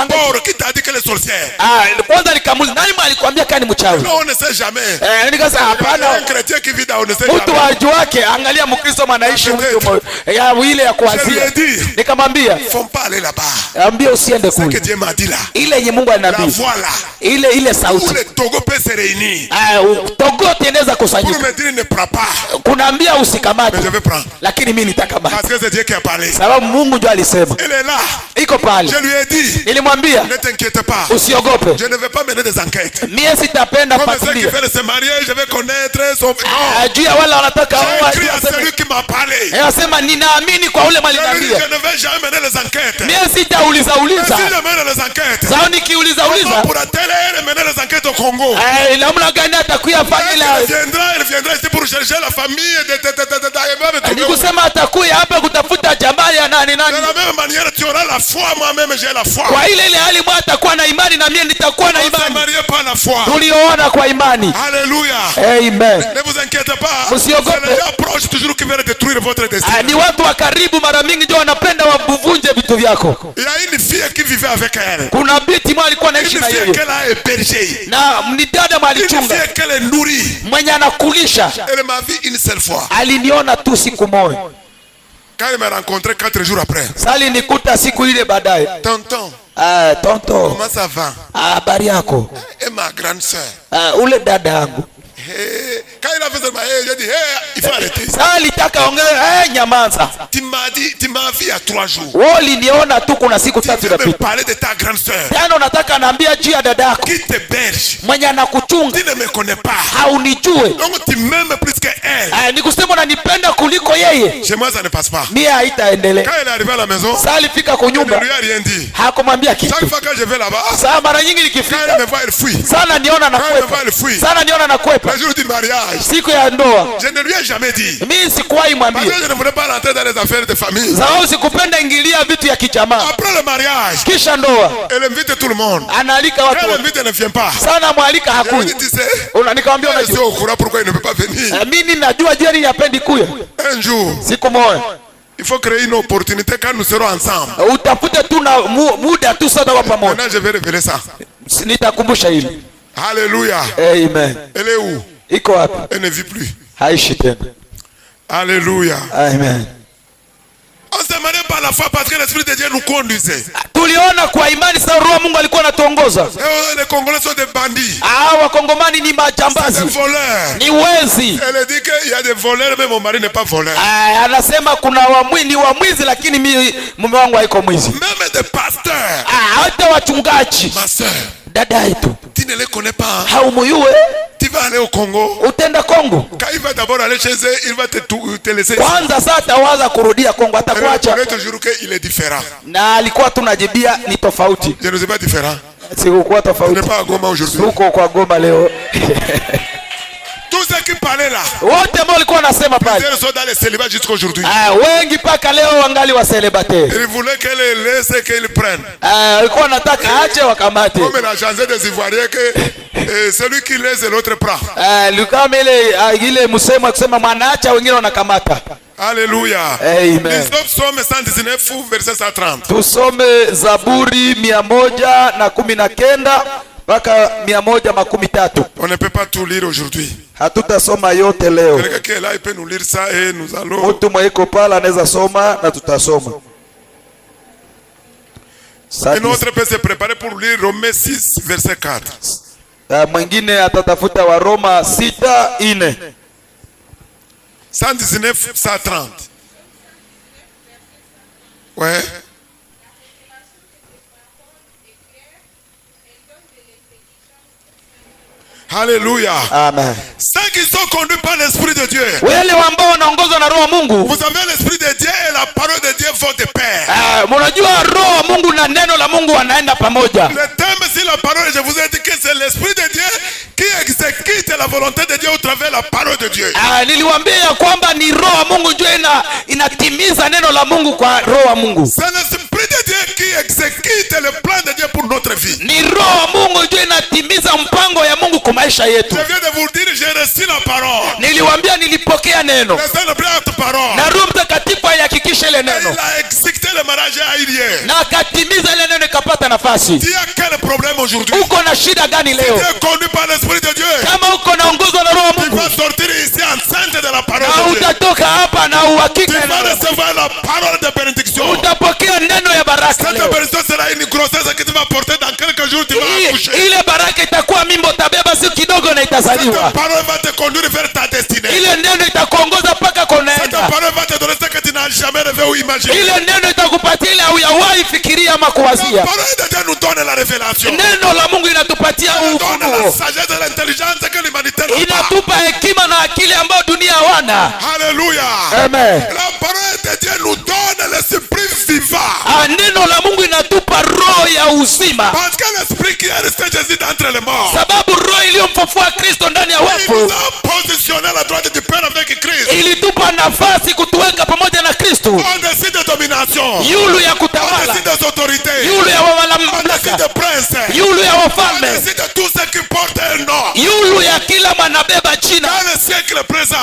D'abord, qui t'a dit qu'elle est sorcière? kwanza nikamuuliza nani alikwambia kani mchawi? Non, on ne sait jamais. Nikasema Un hapana. chrétien qui vit dans on ne sait Mtu jamais. wa juu wake, angalia Mkristo manaishi mtu ya ile ya kuazia. Nikamwambia, Faut pas aller là-bas. ambia usiende C'est que kule. Dieu m'a dit là. Ile yenye Mungu La aliniambia. voix là. Ile Où sauti. le Togo peut se réunir. Togote inaweza Pour kusanyika. me dire ne prends pas. Kunaambia usikamate. Mais je vais prendre. Lakini mimi nitakamata. Parce que c'est Dieu qui a parlé. Sababu Mungu ndio alisema. Elle est là. Iko pale. Je lui ai dit. Nilimwambia Ne t'inquiète pas. usiogope. Je ne vais pas mener des enquêtes. Mie sitapenda Comme ceux qui fuatilia. veulent se marier, je vais connaître son... Non. Juu ya wale wanataka J'ai oa. écrit à celui qui m'a parlé. Anasema ninaamini kwa ule Je lui ai dit, maliniambia. je ne vais jamais mener les enquêtes. Mie sitauliza Mais uliza. si je mène les enquêtes, Sasa nikiuliza comment uliza. pourra-t-elle elle mener les enquêtes au Congo? Namna gani atakuya fanya Elle viendra ici pour chercher la famille ni kusema atakuya hapa kutafuta jamaa ya nani De nani. la même manière, tu auras la foi, moi-même j'ai la foi. Kwa ile hali mwa atakuwa na imani na mimi nitakuwa na On ne s'est imani. marié par la foi. Tulioona kwa imani. Alléluia. Amen. Ne vous inquiétez pas. Msiogope. C'est les gens proches toujours qui veulent détruire votre destin. Ni watu wa karibu mara mingi ndio wanapenda wavunje vitu vyako. Il y a une fille qui vivait avec elle. Kuna binti mwa alikuwa anaishi Une na fille yeye. qu'elle a hébergée. Na ni dada mwa Une alichunga. fille qu'elle nourrit. Mwenye anakulisha. Elle m'a vu une seule fois. Aliniona tu siku moja. Quand elle m'a rencontré 4 jours après. Sali nikuta siku ile baadaye. Tonton, Tonto. comment ça va? Habari yako? Et ma grande soeur. Ule dada yangu. Hey. Quand il a fait ça, j'ai dit, hey, il faut arrêter. Sasa litaka ongea nyamaza. Tu m'as dit, tu m'as vu il y a 3 jours. Wewe uliniona tu kuna siku Tu tatu veux me iliyopita. parler de ta grande soeur. Tena unataka naambia juu ya dada yako Qui t'héberge. mwenye anakuchunga. Tu ne me connais pas. Haunijue. Donc tu m'aimes plus qu'elle. Ni kusema unanipenda kuliko yeye. Chez moi, ça ne passe pas. Mimi haitaendelea. Quand elle est arrivée à la maison, Sasa alifika kwa elle ne nyumba. lui a rien dit. Hakumwambia kitu. Chaque fois que je vais là-bas, Sasa mara nyingi quand nikifika elle me voit, elle fuit. sana niona na Quand elle me voit, kwepa. elle fuit. Sana niona na kwepa. Le jour du mariage, Siku ya ndoa. je ne lui ai jamais dit. Mimi sikuwahi Parce mwambie. que je ne voulais pas rentrer dans les affaires de famille. Sababu sikupenda ingilia vitu ya kijamaa. Après le mariage, Kisha ndoa. elle invite tout le monde. Analika Quand watu elle wote. invite, elle ne vient pas. Sana mwalika Je lui hakuja. dis, tu sais, Nikamwambia je suis unajua. au courant pourquoi il ne peut pas venir. Mimi najua jeri yapendi kuya. Un jour, Siku moja. il faut créer une opportunité quand nous serons ensemble. Utafute tu na muda tu sote kwa pamoja. Maintenant, je vais révéler ça. Nitakumbusha hili. Alléluia. Amen. Elle est où? Iko wapi? Elle ne vit plus. Haishi tena. Alléluia. Amen. On s'est marié par la foi parce que l'Esprit de Dieu nous conduisait. Tuliona kwa imani sasa roho Mungu alikuwa anatuongoza. Les Congolais sont des bandits. Wakongomani ni Des majambazi. voleurs. Ni wezi. Elle dit qu'il y a des voleurs, mais mon mari n'est pas voleur. Anasema kuna ni wamwizi lakini mume wangu haiko mwizi. Même des pasteurs. hata wachungaji. Ma soeur, Dada yetu, tu ne les connais pas. haumuyue. Tu vas aller au Congo. Utenda Kongo. Quand il va d'abord aller chez eux, il va te laisser. Kwanza sasa atawaza kurudia Kongo, Je atakuacha. reconnais toujours qu'il est différent. Na alikuwa tunajibia ni tofauti. Je ne suis pas différent. Sikukuwa Je tofauti. n'ai pas à Goma aujourd'hui. Huko kwa Goma leo. Tous ceux qui parlaient là, Wote ambao walikuwa wanasema pale. ils sont dans les célibats jusqu'aujourd'hui. Wengi paka leo wangali wa célibataire. Ils voulaient qu'elle les laisse, qu'ils prennent. Walikuwa wanataka ache wakamate. Comme la chanson des Ivoiriens que celui qui laisse l'autre prend. Kama ile msemo wa kusema mwanaacha wengine wanakamata. Alléluia. Amen. Psaume 119 verset 130. Tusome Zaburi 119 mpaka 113. On ne peut pas tout lire aujourd'hui. Hatutasoma yote leo. Quelqu'un qui est là, il peut nous lire ça et nous allons. Mtu mwaiko pala anaweza soma na tutasoma. Un autre peut se préparer pour lire Romains 6 verset 4. Mwingine atatafuta wa Roma 6:4. 119 130. Ouais. Alléluia. Amen. Ceux qui sont conduits par l'Esprit de Dieu. Wale ambao wanaongozwa na Roho wa Mungu. Vous savez, l'Esprit de Dieu et la parole de Dieu vont de pair. Mnajua Roho wa Mungu na neno la Mungu wanaenda pamoja. Le thème sur la parole, je vous ai dit que c'est l'Esprit de Dieu qui exécute la volonté de Dieu au travers de la parole de Dieu. Niliwaambia kwamba ni Roho wa Mungu ndio inatimiza neno la Mungu kwa Roho wa Mungu. C'est l'Esprit de Dieu qui exécute le plan de Dieu pour notre vie. Ni Roho wa Mungu ndio inatimiza mpango ya Mungu kwa maisha yetu. Je viens de vous dire, j'ai reçu la parole. Niliwaambia nilipokea neno. Laissez-le prendre notre parole. Na Roho Mtakatifu ayahakikishe ile neno. Il a exécuté le mariage aérien. Na akatimiza ile neno ikapata nafasi. Tu as quel problème aujourd'hui? Uko na shida gani leo? Tu es conduit par l'Esprit de Dieu. Kama uko naongozwa na Roho wa Tu Mungu. vas sortir ici enceinte de la parole Na de Dieu. utatoka hapa na Tu uhakika. vas recevoir la parole de bénédiction. Utapokea neno ya baraka Cette leo. bénédiction sera une grossesse que tu vas porter dans quelques jours. Tu vas accoucher. Ile baraka itakuwa mimba utabeba siku kidogo na Cette itazaliwa. parole va te conduire vers ta destinée. Ile neno itakuongoza mpaka Cette konaenda. parole va te donner ce que tu n'as jamais rêvé ou imaginé. Ile neno itakupatia ile hujawahi fikiria ama La kuwazia. parole de Dieu nous donne la révélation. Neno la Mungu inatupatia Elle donne la ufunuo. sagesse et l'intelligence que l'humanité n'a pas. Inatupa hekima na akili ambayo dunia hawana. Alléluia. Amen. La parole de Dieu nous donne l'esprit vivant. Neno la Mungu inatupa roho ya uzima. Parce que l'esprit qui est resté Jésus d'entre les morts, Sababu roho iliyomfufua Kristo ndani ya il nous wafu a positionné à la droite du Père avec Christ. ilitupa nafasi kutuweka pamoja na Kristo. On décide de domination. Yulu ya On kutawala, décide des autorités. yulu ya On décide mamlaka, de princes. yulu ya On wafalme, décide de tout ce qui porte un nom. yulu ya kila mwanabeba jina. Dans le siècle présent,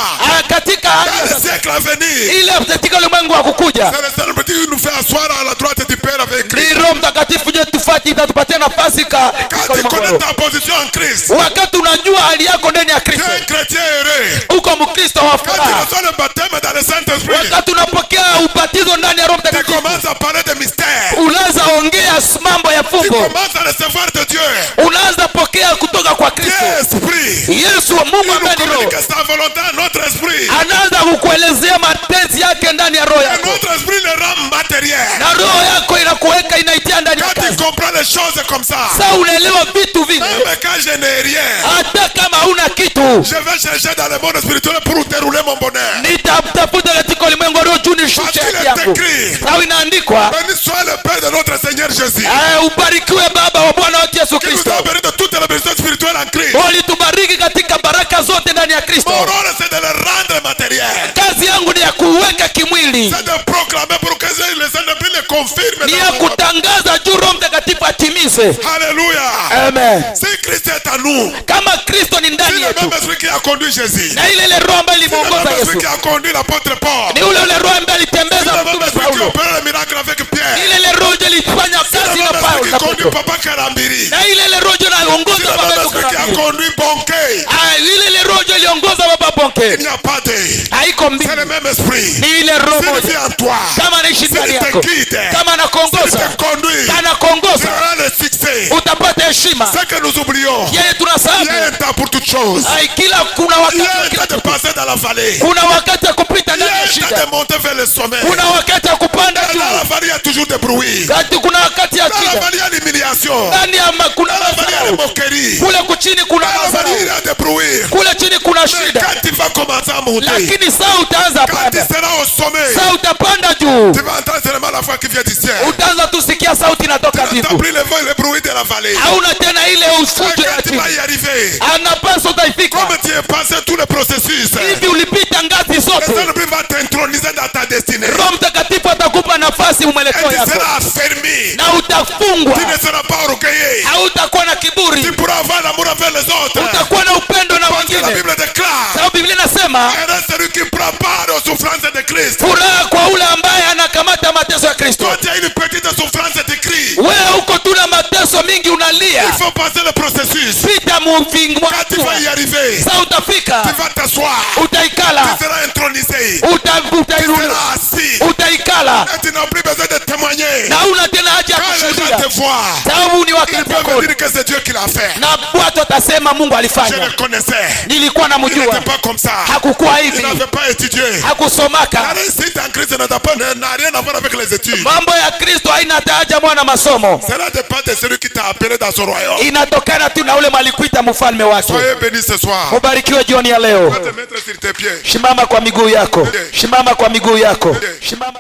Katika dans hali le siècle à venir, ile katika ulimwengu wa kukuja, c'est le Seigneur qui nous fait asseoir à la droite du Père avec Christ. ni Roho Mtakatifu je tufuate, itatupatia nafasi Quand tu connais ta position en Christ, wakati unajua hali yako ndani ya tu Kristo. es un chrétien heureux. Uko Mkristo wa Quand tu furaha. reçois le baptême dans le Saint-Esprit, Wakati unapokea ubatizo ndani ya Roho tu Mtakatifu, commences à parler de mystères. unaanza ongea mambo ya Tu fumbo, commences à recevoir de Dieu. unaanza pokea kutoka kwa Dieu Kristo. est esprit. Yesu wa Mungu Il nous ambaye ni Roho communique sa volonté à notre esprit. anaanza kukuelezea mapenzi yake ndani ya roho Et yako, notre esprit le rend matériel. na roho yako inakuweka inaitia ndani ya Quand tu kazi. comprends les choses comme ça, Sasa unaelewa vitu vile, même quand je n'ai rien, hata kama huna kitu. je vais chercher dans le monde spirituel pour dérouler mon bonheur. Nitatafuta katika ulimwengu wa roho juu nishushe Parce haki qu'il yangu. est écrit, Sawa, inaandikwa, béni soit le Père de notre Seigneur Jésus. ubarikiwe Baba wa Bwana wetu Yesu Qui nous Kristo. a béni de toutes les bénédictions spirituelles en Christ. Walitubariki katika baraka zote ndani ya Kristo. Mon rôle c'est de le rendre matériel. Kazi yangu ni ya kuweka kimwili, C'est de proclamer pour que les Saint-Esprit le confirment. ni ya kutangaza juu Roho Mtakatifu atimize. Alléluia. Amen. Si Christ est à nous, Kama Kristo ni c'est ndani le yetu, même esprit qui a conduit Jésus. na ile roho ambayo C'est le ilimuongoza même esprit Yesu, qui a conduit l'apôtre Paul. ni ule roho ambaye C'est alitembeza le même mtume esprit qui Paulo, opère le miracle avec Pierre. ile roho ndio ilifanya C'est le kazi na même esprit Paulo qui na conduit Petro, Papa Karambiri. na ile roho ndio C'est inaongoza le baba même yetu esprit qui a Karambiri. conduit Bonquet. Ile roho ndio iliongoza baba Il Bonke. n'y a pas de... Haiko C'est mbili, le même esprit. ni ile roho S'il moja. vit en toi, Kama anaishi s'il ndani te yako, guide, kama s'il anakuongoza, te conduit, tu anakuongoza, auras le succès. respect. utapata heshima. C'est que nous oublions. Yeye Il tunasahau. y a un temps pour toutes choses. Kila kuna Il y a un wakati temps de passer dans la vallée. kuna wakati ya kupita Il y a ndani ya un temps shida. de monter vers le sommet. Kuna wakati ya kupanda Dans la juu. vallée, il y a toujours des bruits. Kuna wakati ya Dans la shida. vallée, il y a l'humiliation. Ndani ya kuna Dans la vallée, il y a les mazao. moqueries. Kule kuchini kuna Dans la vallée, il y mazao. a des bruits. Kule chini kuna Mais shida. quand tu vas commencer à monter, Lakini saa utaanza quand tu panda. seras au sommet, Saa utapanda juu. tu vas entendre seulement la voix qui vient du ciel. Utaanza tusikia sauti Tu inatoka n'entends mbingu. plus le vent et le bruit de la vallée. Hauna tena ile ufujo ya Quand tu chini. vas y arriver, Anapaswa utaifika. comme tu es passé tous les processus, Hivi ulipita ngazi le zote. Saint-Esprit va t'introniser dans ta destinée. Roho Mtakatifu atakupa nafasi Et mwelekeo tu yako. seras affermi. Na utafungwa. Tu ne seras pas orgueilleux. Hautakuwa na kiburi. Tu pourras avoir l'amour envers les autres. Utakuwa na upendo na Parce que la wengine. Bible déclare, Sababu Biblia inasema heureux celui qui prend part aux souffrances de Christ. furaha kwa ule ambaye anakamata mateso ya Kristo. Toi, tu as une petite souffrance de Christ. Wewe uko tu na mateso mingi unalia. Il faut passer le processus. Pita muvingwa. Quand tu vas y arriver, Sasa utafika. tu vas t'asseoir. Utaikala. Tu seras intronisé. Utaikala. Tu seras assis. Utaikala. Et tu n'as plus besoin de témoigner. Na una tena haja ya Quand les gens kushuhudia. te voient, Sababu ni ils wakati peuvent wako. me dire que c'est Dieu qui l'a fait. Na watu watasema Mungu Je alifanya. le connaissais. Nilikuwa Il namjua. n'était pas comme ça. Hakukuwa Il hivi. n'avait pas étudié. La Hakusomaka. réussite en Christ n'a rien à voir avec les études. Mambo ya Kristo haina haja mwana masomo. Cela dépend de celui qui t'a appelé dans son royaume. Inatokana tu na ule malikuita mfalme wake. Soyez bénis ce soir. Mubarikiwe jioni ya leo. Va te mettre sur tes pieds. Shimama kwa miguu yako. Shimama kwa miguu yako. Shimama